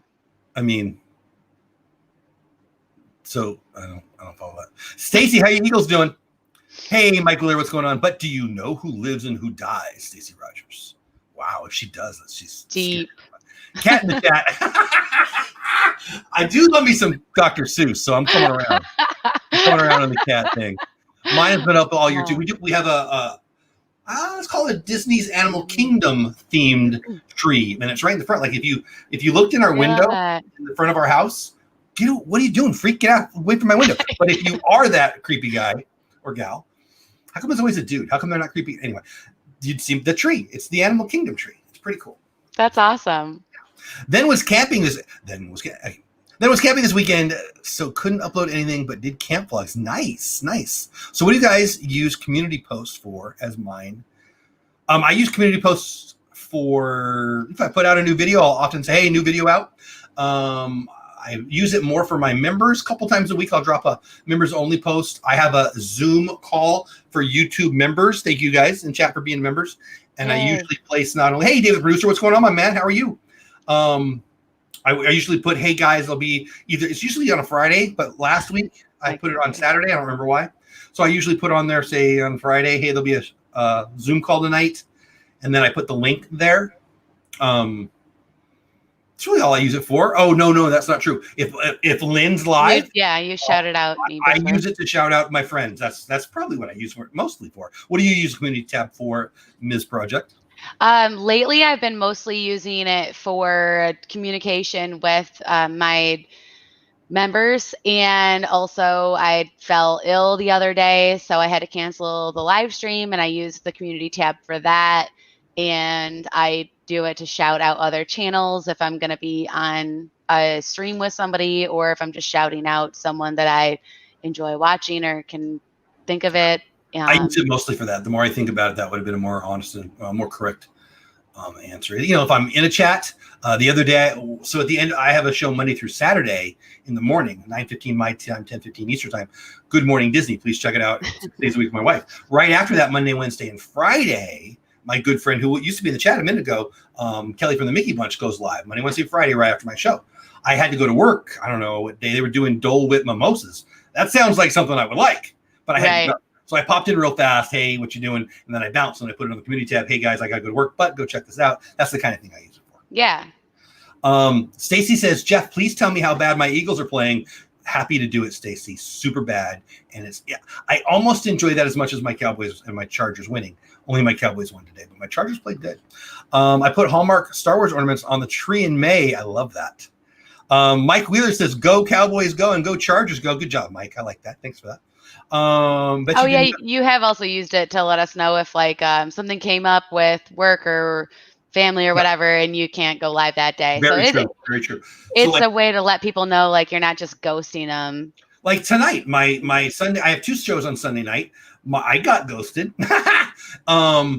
So I don't follow that. Stacy, how you Eagles doing? Hey, Michael, what's going on? But do you know who lives and who dies? Stacy Rogers. Wow, if she does, she's deep. Cat in the chat. I do love me some Dr. Seuss, so I'm coming around. On the cat thing. Mine has been up all year too. We have I let's call it Disney's Animal Kingdom themed tree, and it's right in the front. Like if you looked in our I window love that. in the front of our house, what are you doing? Freak, get out, away from my window. But if you are that creepy guy or gal, how come there's always a dude? How come they're not creepy? Anyway, you'd see the tree. It's the Animal Kingdom tree. It's pretty cool. That's awesome. Then was camping this weekend, so couldn't upload anything, but did camp vlogs. Nice. So what do you guys use community posts for as mine? I use community posts for, if I put out a new video, I'll often say, hey, new video out. I use it more for my members. A couple times a week, I'll drop a members only post. I have a Zoom call for YouTube members. Thank you guys in chat for being members. And I usually place not only, hey, David Producer, what's going on, my man? How are you? I usually put, hey guys, it'll be it's usually on a Friday, but last week I put it on Saturday. I don't remember why. So I usually put on there, say on Friday, hey, there'll be a Zoom call tonight. And then I put the link there. It's really all I use it for. Oh, no, that's not true. If Lynn's live. You shouted out. I use it to shout out my friends. That's probably what I use it mostly for. What do you use community tab for, Ms. Project? Lately, I've been mostly using it for communication with my members, and also I fell ill the other day, so I had to cancel the live stream, and I used the community tab for that. And I do it to shout out other channels if I'm going to be on a stream with somebody, or if I'm just shouting out someone that I enjoy watching or can think of it. I use it mostly for that. The more I think about it, that would have been a more honest and more correct answer. If I'm in a chat, the other day, so at the end, I have a show Monday through Saturday in the morning, 9:15 my time, 10:15 Eastern time. Good Morning Disney. Please check it out 6 days a week with my wife. Right after that, Monday, Wednesday, and Friday, my good friend who used to be in the chat a minute ago, Kelly from the Mickey Bunch, goes live Monday, Wednesday, Friday, right after my show. I had to go to work. I don't know what day they were doing Dole Whip mimosas. That sounds like something I would like, but I had to go. So I popped in real fast. Hey, what you doing? And then I bounced and I put it on the community tab. Hey guys, I got to go to work, but go check this out. That's the kind of thing I use it for. Yeah. Stacy says, Jeff, please tell me how bad my Eagles are playing. Happy to do it, Stacy. Super bad. And I almost enjoy that as much as my Cowboys and my Chargers winning. Only my Cowboys won today, but my Chargers played good. I put Hallmark Star Wars ornaments on the tree in May. I love that. Mike Wheeler says, go Cowboys go and go Chargers go. Good job, Mike. I like that. Thanks for that. You have also used it to let us know if something came up with work or family or whatever, and you can't go live that day. Very true. It's a way to let people know you're not just ghosting them. Like tonight, my Sunday, I have 2 shows on Sunday night. I got ghosted. I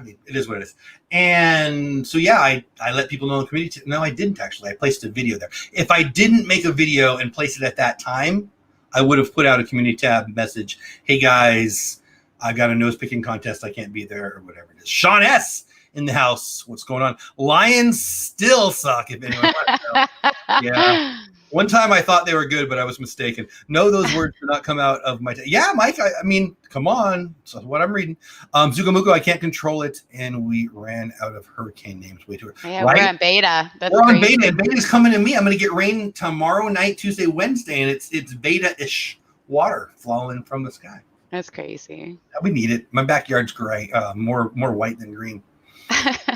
mean, it is what it is. And so, I let people know in the community. No, I didn't actually. I placed a video there. If I didn't make a video and place it at that time, I would have put out a community tab message. Hey guys, I got a nose picking contest. I can't be there or whatever it is. Sean S. in the house. What's going on? Lions still suck. If anyone wants to know. Yeah. One time I thought they were good, but I was mistaken. No, those words did not come out of my. Yeah, Mike. I mean, come on. So what I'm reading. Zugamuku, I can't control it, and we ran out of hurricane names way too early. Yeah, right? We're on beta. We're on beta, and beta's coming to me. I'm going to get rain tomorrow night, Tuesday, Wednesday, and it's beta-ish water flowing from the sky. That's crazy. We need it. My backyard's gray, more white than green.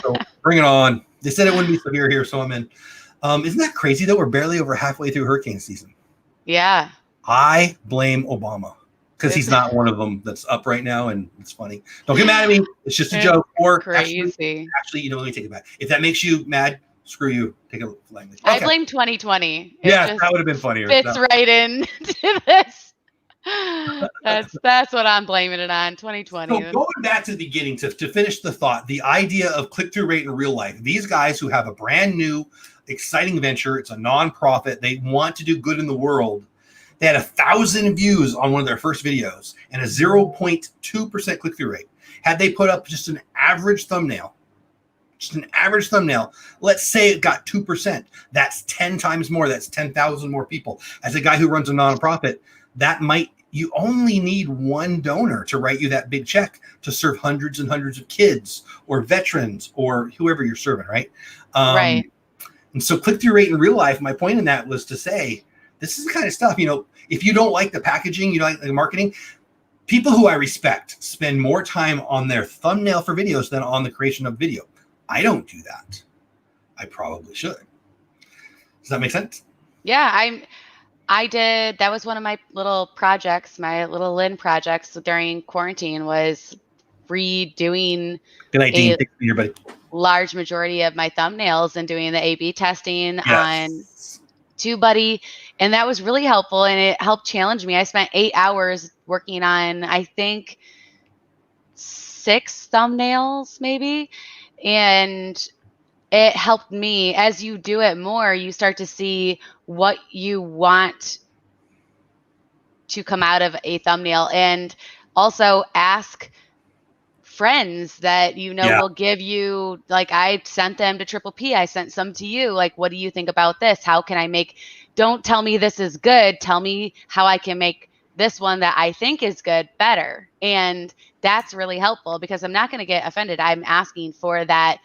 So bring it on. They said it wouldn't be severe here, so I'm in. Isn't that crazy, though? We're barely over halfway through hurricane season. Yeah. I blame Obama because he's not one of them that's up right now, and it's funny. Don't get mad at me. It's just a joke. Or crazy. Actually, let me take it back. If that makes you mad, screw you. Take a language. Okay. I blame 2020. Yeah, that would have been funnier. Fits right into this. That's what I'm blaming it on. 2020. So going back to the beginning to finish the thought, the idea of click-through rate in real life. These guys who have a brand new, exciting venture. It's a nonprofit. They want to do good in the world. They had 1,000 views on one of their first videos and a 0.2% click-through rate. Had they put up just an average thumbnail, let's say it got 2%. That's 10 times more. That's 10,000 more people. As a guy who runs a nonprofit, you only need one donor to write you that big check to serve hundreds and hundreds of kids or veterans or whoever you're serving, right? Right. And so click-through rate in real life, my point in that was to say, this is the kind of stuff, if you don't like the packaging, you don't like the marketing, People who I respect spend more time on their thumbnail for videos than on the creation of video. I don't do that. I probably should. Does that make sense? Yeah, I did. That was one of my little projects, my little Lynn projects during quarantine, was redoing Good night, Dean. a Thanks for your buddy. large majority of my thumbnails and doing the A/B testing on Yes. TubeBuddy, and that was really helpful, and it helped challenge me. I spent 8 hours working on, I think, 6 thumbnails maybe, and it helped me. As you do it more, you start to see what you want to come out of a thumbnail, and also ask friends that Yeah. will give you, like, I sent them to Triple P, I sent some to you, like, what do you think about this? How can I make, don't tell me this is good, tell me how I can make this one that I think is good better. And that's really helpful, because I'm not going to get offended. I'm asking for the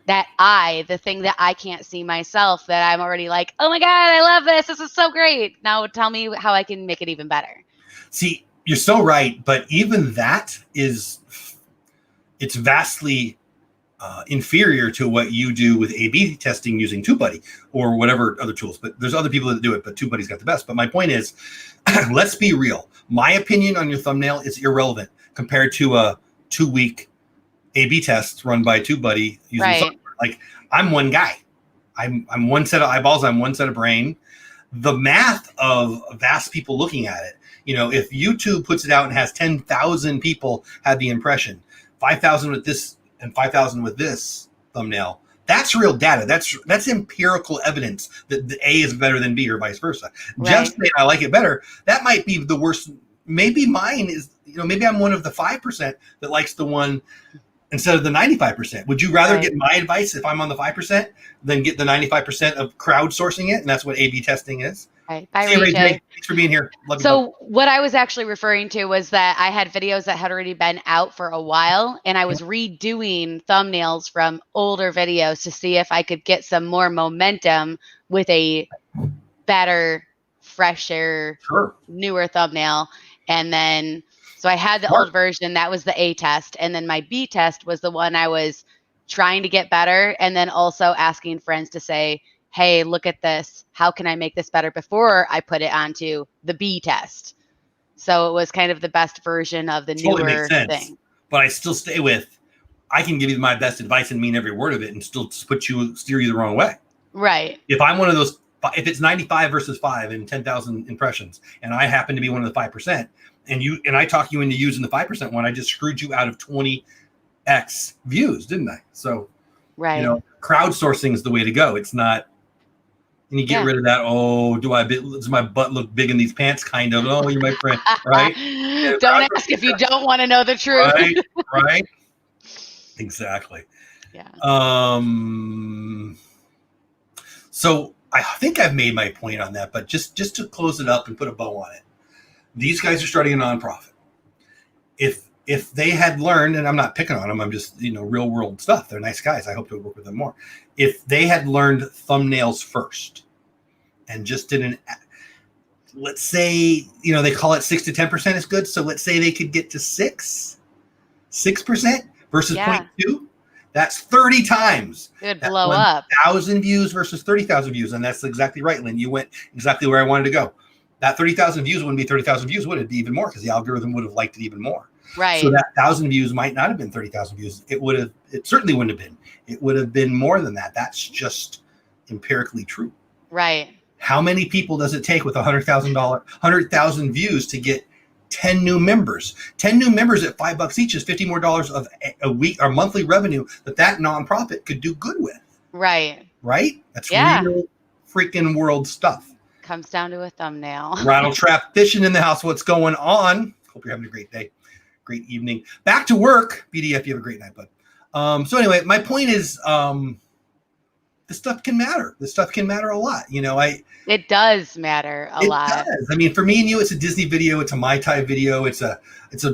thing that I can't see myself, that I'm already like, oh my God, I love this. This is so great. Now tell me how I can make it even better. See, you're so right, but even that it's vastly inferior to what you do with A/B testing using TubeBuddy or whatever other tools. But there's other people that do it, but TubeBuddy's got the best. But my point is, let's be real. My opinion on your thumbnail is irrelevant compared to a 2-week A/B test run by TubeBuddy using software. Like, I'm one guy. I'm one set of eyeballs. I'm one set of brain. The math of vast people looking at it, if YouTube puts it out and has 10,000 people have the impression, 5,000 with this and 5,000 with this thumbnail, that's real data. That's empirical evidence that the A is better than B or vice versa. Right. Just saying I like it better, that might be the worst. Maybe mine is, maybe I'm one of the 5% that likes the one instead of the 95%. Would you rather get my advice if I'm on the 5% than get the 95% of crowdsourcing it? And that's what A/B testing is. Right. Bye, Ray. Ray. Thanks for being here. Love you. So what I was actually referring to was that I had videos that had already been out for a while, and I was redoing thumbnails from older videos to see if I could get some more momentum with a better, fresher, newer thumbnail. And then, so I had the old version, that was the A test. And then my B test was the one I was trying to get better. And then also asking friends to say, hey, look at this. How can I make this better before I put it onto the B test? So it was kind of the best version of the newer thing. But I still stay with, I can give you my best advice and mean every word of it and still steer you the wrong way. Right. If I'm one of those, if it's 95 versus 5 and 10,000 impressions, and I happen to be one of the 5%, and I talk you into using the 5% one, I just screwed you out of 20x views, didn't I? So, crowdsourcing is the way to go. It's not, and you get rid of that, does my butt look big in these pants? Kind of. Oh, you're my friend, right? Don't ask if you don't want to know the truth. Right. Exactly. Yeah. So I think I've made my point on that, but just to close it up and put a bow on it, these guys are starting a nonprofit. If they had learned, and I'm not picking on them, I'm just, real world stuff. They're nice guys. I hope to work with them more. If they had learned thumbnails first and just didn't, let's say, they call it 6 to 10% is good. So let's say they could get to 6% versus 0.2. That's 30 times. It would blow up. 1,000 views versus 30,000 views. And that's exactly right, Lynn. You went exactly where I wanted to go. That 30,000 views wouldn't be 30,000 views, would it? Be even more, because the algorithm would have liked it even more. Right. So that 1,000 views might not have been 30,000 views. It certainly wouldn't have been. It would have been more than that. That's just empirically true. Right. How many people does it take with $100,000 views to get 10 new members? 10 new members at $5 each is $50 more of a week or monthly revenue that nonprofit could do good with. Right. Right? That's real freaking world stuff. Comes down to a thumbnail. Rattle trap fishing in the house. What's going on? Hope you're having a great day. Great evening. Back to work. BDF, you have a great night, bud. So anyway, my point is, this stuff can matter. This stuff can matter a lot. It does matter a lot. It does. I mean, for me and you, it's a Disney video. It's a Mai Tai video. It's a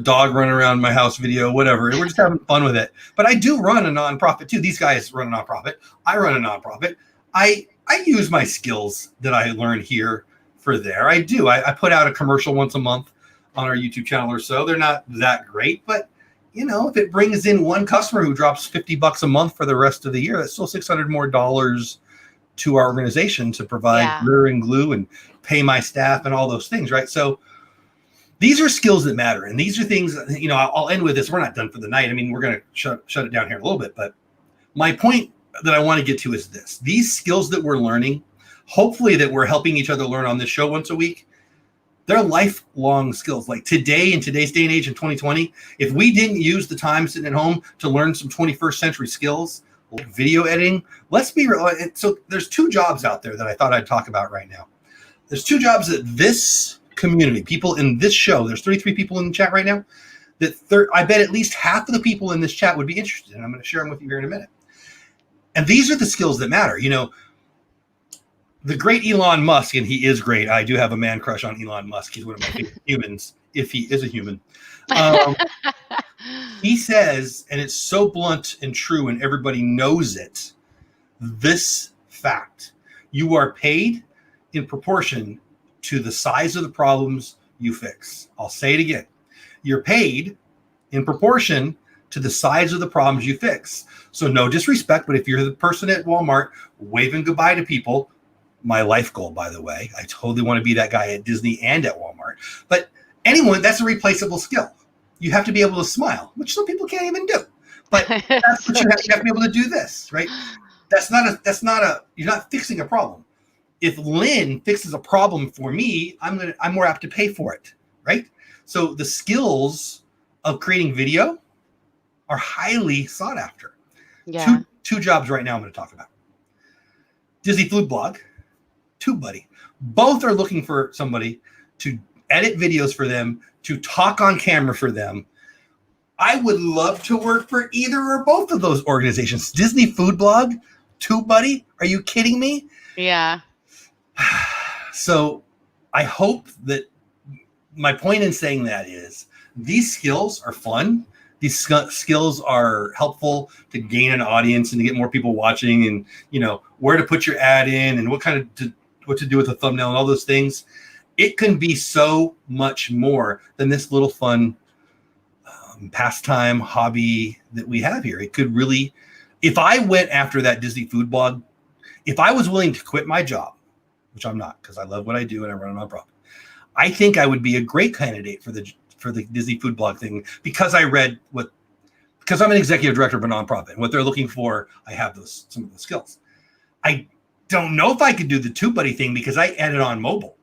dog running around my house video, whatever. We're just having fun with it. But I do run a nonprofit too. These guys run a nonprofit. I run a nonprofit. I use my skills that I learned here for there. I do. I put out a commercial once a month. on our YouTube channel or so. They're not that great, but if it brings in one customer who drops $50 a month for the rest of the year, that's still $600 more to our organization to provide glitter and glue and pay my staff and all those things, right? So these are skills that matter. And these are things, I'll end with this. We're not done for the night. I mean, we're going to shut it down here in a little bit. But my point that I want to get to is this. These skills that we're learning, hopefully that we're helping each other learn on this show once a week, they're lifelong skills. Like today, in today's day and age in 2020, if we didn't use the time sitting at home to learn some 21st century skills, like video editing, let's be real. So there's 2 jobs out there that I thought I'd talk about right now. There's 2 jobs that this community, people in this show, there's 33 people in the chat right now, that I bet at least half of the people in this chat would be interested in. I'm going to share them with you here in a minute. And these are the skills that matter. The great Elon Musk, and he is great. I do have a man crush on Elon Musk. He's one of my favorite humans, if he is a human. He says, and it's so blunt and true, and everybody knows it, this fact: you are paid in proportion to the size of the problems you fix. I'll say it again. You're paid in proportion to the size of the problems you fix. So no disrespect, but if you're the person at Walmart waving goodbye to people, my life goal, by the way, I totally want to be that guy at Disney and at Walmart. But anyone, that's a replaceable skill. You have to be able to smile, which some people can't even do. But that's what you have to be able to do this, right? You're not fixing a problem. If Lynn fixes a problem for me, I'm more apt to pay for it, right? So the skills of creating video are highly sought after. Yeah. Two jobs right now I'm going to talk about. Disney Food Blog, TubeBuddy. Both are looking for somebody to edit videos for them, to talk on camera for them. I would love to work for either or both of those organizations. Disney Food Blog, TubeBuddy, are you kidding me? Yeah. So I hope that my point in saying that is these skills are fun. These skills are helpful to gain an audience and to get more people watching, and where to put your ad in and what to do with the thumbnail and all those things. It can be so much more than this little fun pastime hobby that we have here. It could really, if I went after that Disney Food Blog, if I was willing to quit my job, which I'm not because I love what I do and I run a nonprofit, I think I would be a great candidate for the Disney Food Blog thing because I'm an executive director of a nonprofit, and what they're looking for, I have some of those skills. I don't know if I could do the TubeBuddy thing because I edit on mobile,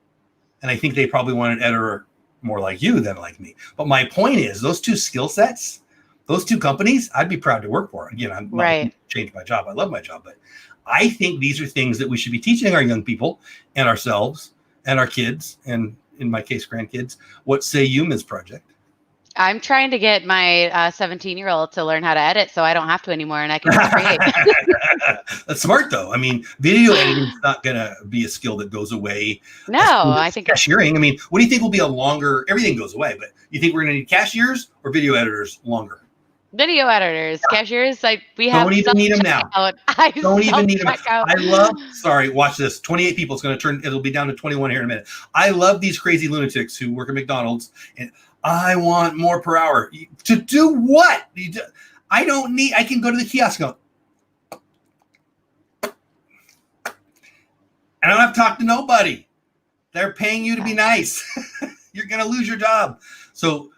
and I think they probably want an editor more like you than like me. But my point is, those 2 skill sets, those 2 companies, I'd be proud to work for. Again, I'm not going to change my job. I love my job, but I think these are things that we should be teaching our young people and ourselves and our kids, and in my case, grandkids. What say you, Ms. Project? I'm trying to get my 17-year-old to learn how to edit so I don't have to anymore and I can just create. That's smart, though. I mean, video editing is not going to be a skill that goes away. No, I think cashiering. I mean, what do you think will be a longer? Everything goes away, but you think we're going to need cashiers or video editors longer? Video editors, cashiers, we have. Don't even need them now. Don't even need them. Sorry, watch this. 28 people. It'll be down to 21 here in a minute. I love these crazy lunatics who work at McDonald's, and I want more per hour. To do what? I can go to the kiosk and go, I don't have to talk to nobody. They're paying you to be nice. You're going to lose your job. So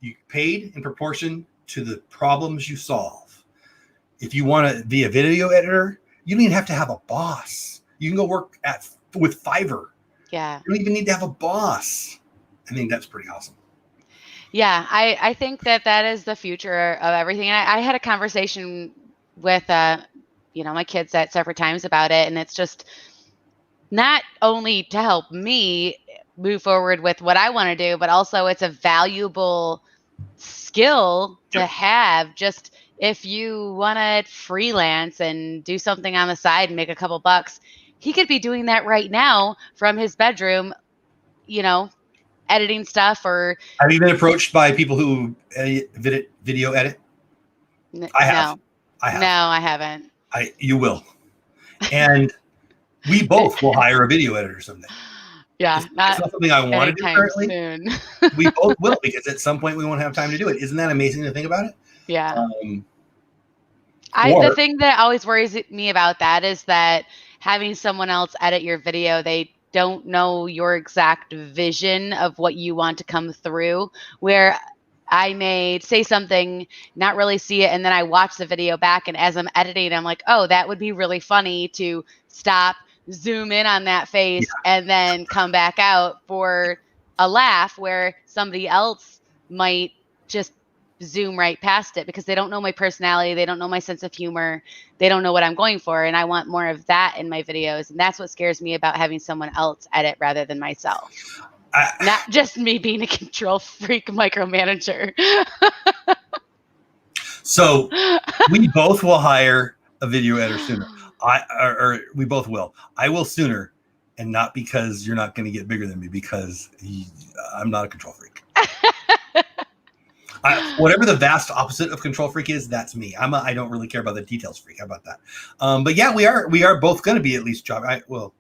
you paid in proportion to the problems you solve. If you want to be a video editor, you don't even have to have a boss. You can go work with Fiverr. Yeah. You don't even need to have a boss. I think that's pretty awesome. Yeah, I think that is the future of everything. And I had a conversation with my kids at separate times about it, and it's just not only to help me move forward with what I want to do, but also it's a valuable skill to have. Just if you want to freelance and do something on the side and make a couple bucks, he could be doing that right now from his bedroom, editing stuff. Or have you been approached by people who video edit? I have. No, I haven't. You will. And we both will hire a video editor someday. Yeah, It's not something I want to do anytime currently. soon. We both will, because at some point we won't have time to do it. Isn't that amazing to think about it? Yeah. The The thing that always worries me about that is that having someone else edit your video, they don't know your exact vision of what you want to come through. Where I may say something, not really see it, and then I watch the video back, and as I'm editing, I'm like, oh, that would be really funny to stop, zoom in on that face, and then come back out for a laugh, where somebody else might just zoom right past it because they don't know my personality, they don't know my sense of humor, they don't know what I'm going for, and I want more of that in my videos, and that's what scares me about having someone else edit rather than myself. Not just me being a control freak micromanager. So we both will hire a video editor sooner. Or we both will. I will sooner, and not because you're not going to get bigger than me, because I'm not a control freak. Whatever the vast opposite of control freak is, that's me. I don't really care about the details freak. How about that? But yeah, we are both going to be at least job.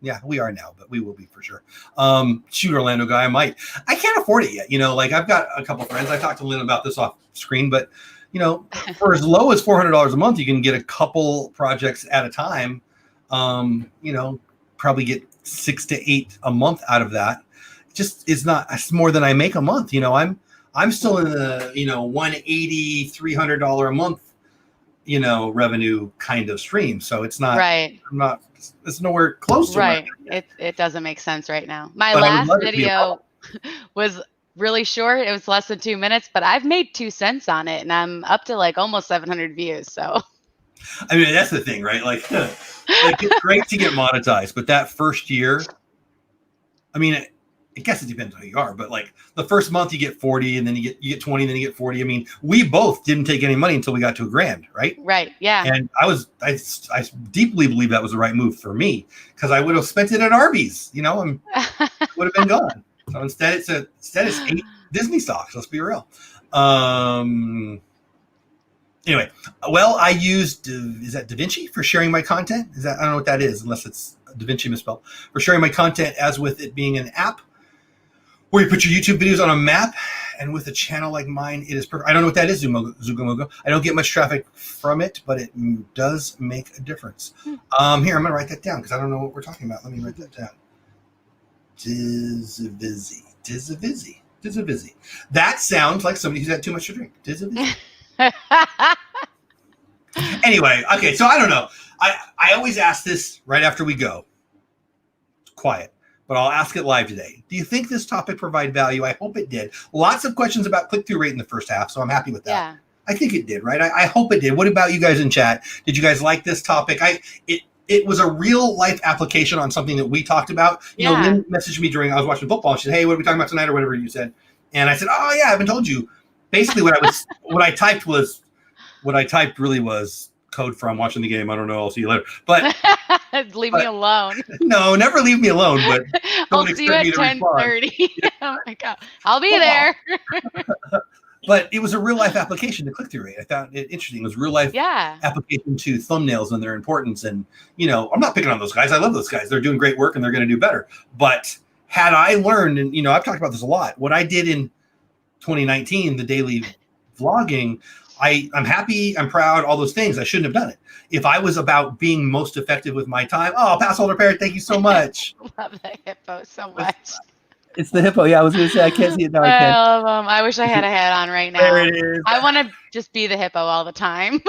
Yeah, we are now, but we will be for sure. Shoot, Orlando guy, I can't afford it yet. Like I've got a couple friends. I talked to Lynn about this off screen, but for as low as $400 a month, you can get a couple projects at a time. Probably get 6 to 8 a month out of that. It's more than I make a month. I'm still in the, $180, $300 a month, revenue kind of stream. So it's not, right. It's nowhere close to right. It doesn't make sense right now. My But last video was really short. It was less than 2 minutes, but I've made 2 cents on it, and I'm up to like almost 700 views. So, I mean, that's the thing, right? Like it's great to get monetized, but that first year, I mean, I guess it depends on who you are, but like the first month you get 40, and then you get 20, and then you get 40. I mean, we both didn't take any money until we got to $1,000, right? Right. Yeah. And I deeply believe that was the right move for me, because I would have spent it at Arby's, and would have been gone. So instead it's 8 Disney stocks. Let's be real. Anyway, well, I used is that DaVinci for sharing my content? I don't know what that is, unless it's DaVinci misspelled, for sharing my content, as with it being an app where you put your YouTube videos on a map, and with a channel like mine, it is perfect. I don't know what that is, Zugamogo. I don't get much traffic from it, but it does make a difference. Here, I'm going to write that down because I don't know what we're talking about. Let me write that down. Dizavizi. That sounds like somebody who's had too much to drink. Dizavizi. Anyway, okay, so I don't know. I always ask this right after we go. It's quiet. But I'll ask it live today. Do you think this topic provided value? I hope it did. Lots of questions about click-through rate in the first half, so I'm happy with that. Yeah. I think it did, right? I hope it did. What about you guys in chat? Did you guys like this topic? It was a real-life application on something that we talked about. Lynn messaged me during I was watching football. She said, hey, what are we talking about tonight, or whatever you said. And I said, oh, yeah, I haven't told you. Basically, what I typed really was code from watching the game. I don't know. I'll see you later. But leave me alone. No, never leave me alone. But I'll see you at 10:30. Oh my god, I'll be there. But it was a real life application to click through rate. I found it interesting. It was real life application to thumbnails and their importance. And I'm not picking on those guys. I love those guys. They're doing great work and they're going to do better. But had I learned, and I've talked about this a lot, what I did in 2019, the daily vlogging. I'm happy, I'm proud, all those things. I shouldn't have done it. If I was about being most effective with my time, Passholder Parrot, thank you so much. Love the hippo so much. It's the hippo. Yeah, I was going to say, I can't see it now. I can. I love him. I wish I had a hat on right now. There it is. I want to just be the hippo all the time.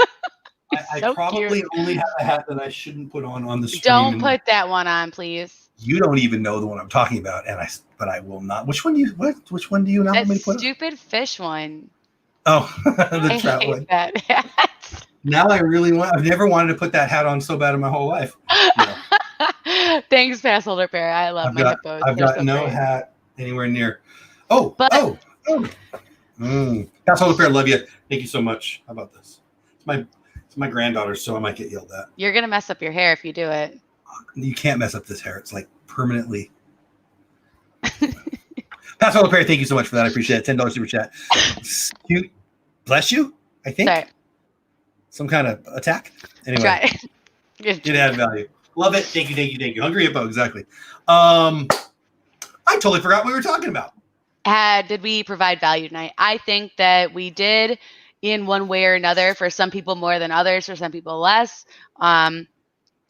I probably only have a hat that I shouldn't put on the stream. Don't put that one on, please. You don't even know the one I'm talking about, but I will not. Which one do you not want me to put on? That stupid fish one. Oh, the trout one. That hat. Now I've never wanted to put that hat on so bad in my whole life. Thanks, Passholder Parrot. I love my hippos. I've got no hat anywhere near. Passholder Parrot, love you. Thank you so much. How about this? It's my granddaughter, so I might get yelled at. You're going to mess up your hair if you do it. You can't mess up this hair. It's like permanently. Passholder Parrot, thank you so much for that. I appreciate it. $10 super chat. Bless you, I think. Sorry. Some kind of attack. Anyway, it had value. Love it. Thank you. Hungry Hippo, exactly. All I totally forgot what we were talking about. Did we provide value tonight? I think that we did in one way or another, for some people more than others, for some people less.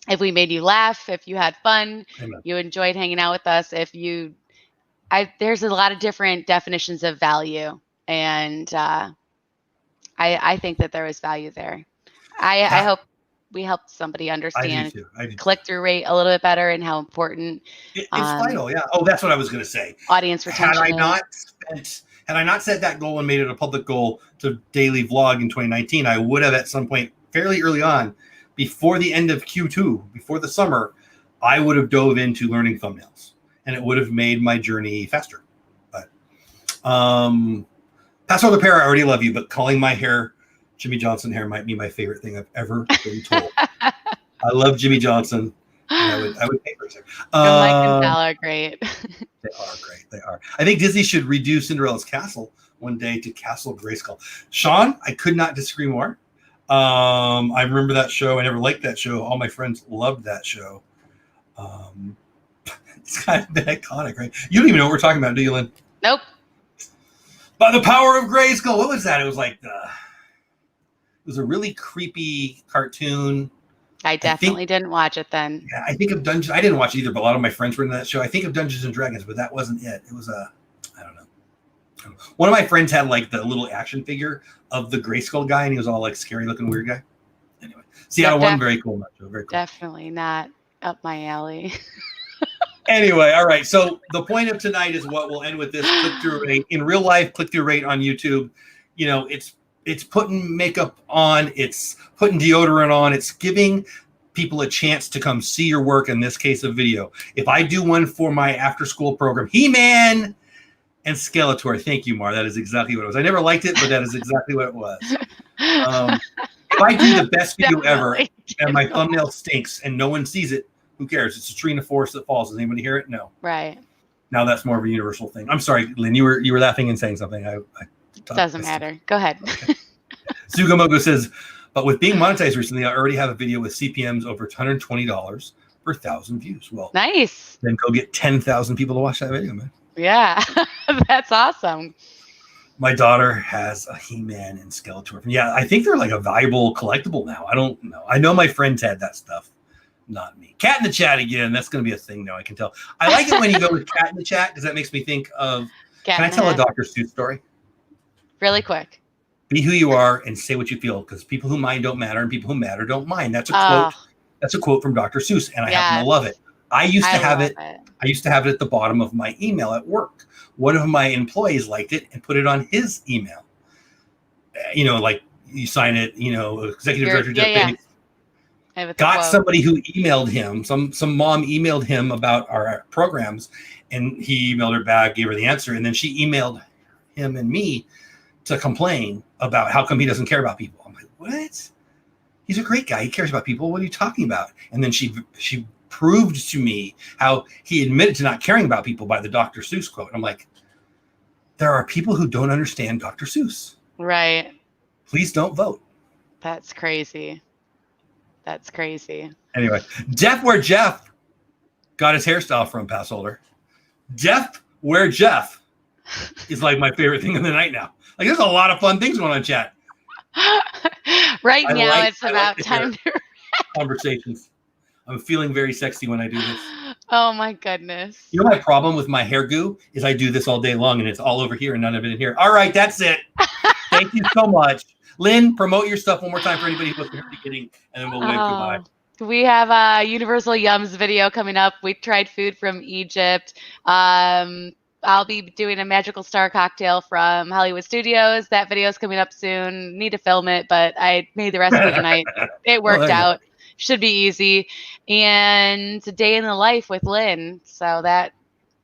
If we made you laugh, if you had fun, Amen. you enjoyed hanging out with us, there's a lot of different definitions of value. And I think that there was value there. I hope we helped somebody I do understand too. click-through rate a little bit better and how important It's vital. Yeah. Oh, that's what I was going to say. audience retention Had I not set that goal and made it a public goal to daily vlog in 2019, I would have at some point fairly early on, before the end of Q2, before the summer, I would have dove into learning thumbnails, and it would have made my journey faster. But Paso the Pair, I already love you, but calling my hair Jimmy Johnson hair might be my favorite thing I've ever been told. I love Jimmy Johnson. And I would pay for it. Mike and Sal are great. They are great. They are. I think Disney should redo Cinderella's castle one day to Castle Grayskull. Sean, I could not disagree more. I remember that show. I never liked that show. All my friends loved that show. It's kind of been iconic, right? You don't even know what we're talking about, do you, Lynn? Nope. By the Power of Grayskull. What was that? It was like it was a really creepy cartoon. I definitely didn't watch it then. Yeah, I think of Dungeons. I didn't watch it either, but a lot of my friends were in that show. I think of Dungeons and Dragons, but that wasn't it. It was I don't know. One of my friends had like the little action figure of the Grayskull guy, and he was all like scary looking weird guy. Anyway, Seattle one, very cool. Very cool. Definitely not up my alley. Anyway, all right. So the point of tonight is what we'll end with this click-through rate. In real life, click-through rate on YouTube, it's putting makeup on, it's putting deodorant on, it's giving people a chance to come see your work, in this case, a video. If I do one for my after-school program, He-Man and Skeletor. Thank you, Mar. That is exactly what it was. I never liked it, but that is exactly what it was. If I do the best video ever and my thumbnail stinks and no one sees it, who cares? It's a tree in a forest that falls. Does anybody hear it? No. Right. Now that's more of a universal thing. I'm sorry, Lynn. You were laughing and saying something. Doesn't matter. Go ahead. Okay. Sugamogo says, but with being monetized recently, I already have a video with CPMs over $120 per 1,000 views. Well, nice. Then go get 10,000 people to watch that video, man. Yeah, that's awesome. My daughter has a He-Man and Skeletor. Yeah, I think they're like a valuable collectible now. I don't know. I know my friends had that stuff. Not me. Cat in the chat again. That's going to be a thing now. I can tell. I like it when you go with cat in the chat because that makes me think of. Can I tell a Dr. Seuss story? Really quick. Be who you are and say what you feel, because people who mind don't matter and people who matter don't mind. That's a quote. That's a quote from Dr. Seuss, and I happen to love it. I used to have it. I used to have it at the bottom of my email at work. One of my employees liked it and put it on his email. Like you sign it. Executive Director Jeff Banks. Got somebody who emailed him. Some mom emailed him about our programs, and he emailed her back, gave her the answer, and then she emailed him and me to complain about how come he doesn't care about people. I'm like, what? He's a great guy. He cares about people. What are you talking about? And then she proved to me how he admitted to not caring about people by the Dr. Seuss quote. I'm like, there are people who don't understand Dr. Seuss. Right. Please don't vote. That's crazy. That's crazy. Anyway, Deaf Where Jeff got his hairstyle from, Pass Holder. Deaf Where Jeff is like my favorite thing in the night now. Like, there's a lot of fun things going on, chat. Right now, it's about time to conversations. I'm feeling very sexy when I do this. Oh my goodness. You know, my problem with my hair goo is I do this all day long and it's all over here and none of it in here. All right, that's it. Thank you so much. Lynn, promote your stuff one more time for anybody who wasn't here at the beginning, and then we'll wave goodbye. We have a Universal Yums video coming up. We tried food from Egypt. I'll be doing a Magical Star cocktail from Hollywood Studios. That video is coming up soon. Need to film it, but I made the recipe tonight. It worked out. Should be easy. And a day in the life with Lynn. So that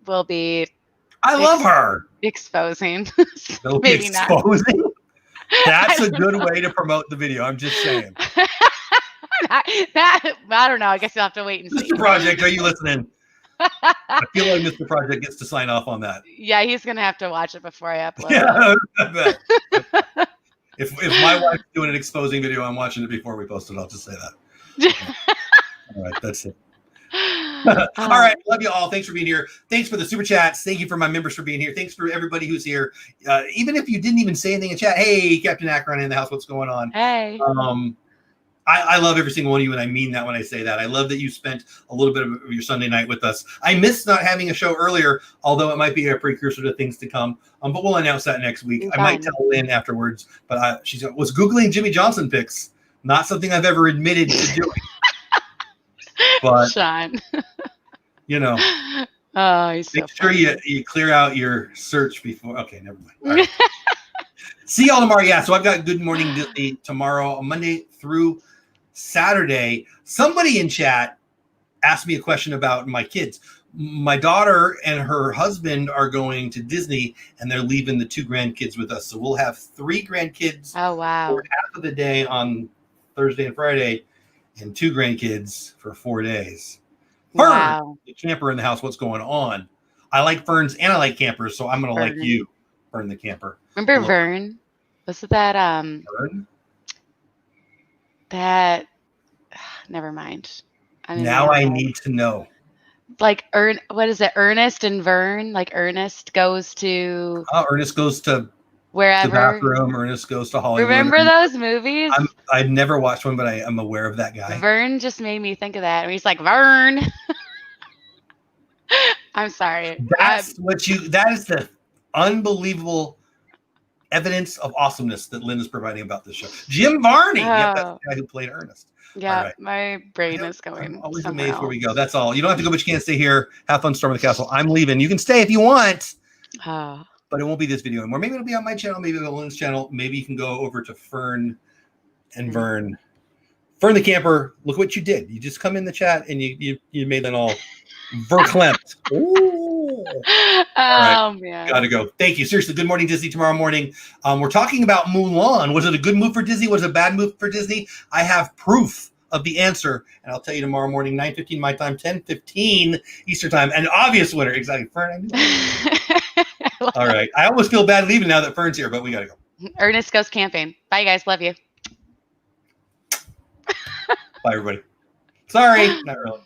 will be. I love her. Exposing. Maybe exposing? Not. That's a good way to promote the video. I'm just saying. I don't know. I guess you'll have to wait and see. Mr. Project, are you listening? I feel like Mr. Project gets to sign off on that. Yeah, he's going to have to watch it before I upload it. Yeah, if my wife's doing an exposing video, I'm watching it before we post it. I'll just say that. All right, that's it. All right. Love you all. Thanks for being here. Thanks for the super chats. Thank you for my members for being here. Thanks for everybody who's here. Even if you didn't even say anything in chat, hey, Captain Akron in the house, what's going on? Hey. I love every single one of you, and I mean that when I say that. I love that you spent a little bit of your Sunday night with us. I missed not having a show earlier, although it might be a precursor to things to come. But we'll announce that next week. I might tell Lynn afterwards, but she was Googling Jimmy Johnson pics. Not something I've ever admitted to doing. But, Sean. You know, he's make so sure you clear out your search before. Okay, never mind. All right. See y'all tomorrow. Yeah, so I've got Good Morning Disney tomorrow, Monday through Saturday. Somebody in chat asked me a question about my kids. My daughter and her husband are going to Disney, and they're leaving the 2 grandkids with us. So we'll have 3 grandkids for half of the day on Thursday and Friday, and 2 grandkids for 4 days. Fern, the camper in the house, what's going on? I like ferns and I like campers, so I'm going to like you, Fern the camper. Remember Vern? Was it that Vern? That never mind. Now I need to know. Like what is it? Ernest and Vern? Like Ernest goes to the wherever. bathroom. Ernest goes to Hollywood. Remember those movies? I've never watched one, but I'm aware of that guy. Vern just made me think of that. And he's like, Vern. I'm sorry. That is the unbelievable evidence of awesomeness that Lynn is providing about this show. Jim Varney. Yep, that's the guy who played Ernest. Yeah, right. My brain is going. I'm always amazed where we go. That's all. You don't have to go, but you can't stay here. Have fun storming the castle. I'm leaving. You can stay if you want. But it won't be this video anymore. Maybe it'll be on my channel. Maybe it'll be on Lynn's channel. Maybe you can go over to Fern and Vern. Fern the camper. Look what you did. You just come in the chat and you made that all verklempt. Ooh. Right. Man. Gotta go. Thank you. Seriously, Good Morning Disney tomorrow morning. We're talking about Mulan. Was it a good move for Disney? Was it a bad move for Disney? I have proof of the answer, and I'll tell you tomorrow morning, 9:15 my time, 10:15 Eastern time. An obvious winner. Exactly. Fern. All right. I almost feel bad leaving now that Fern's here, but we gotta go. Ernest goes camping. Bye, guys. Love you. Bye, everybody. Sorry. Not really.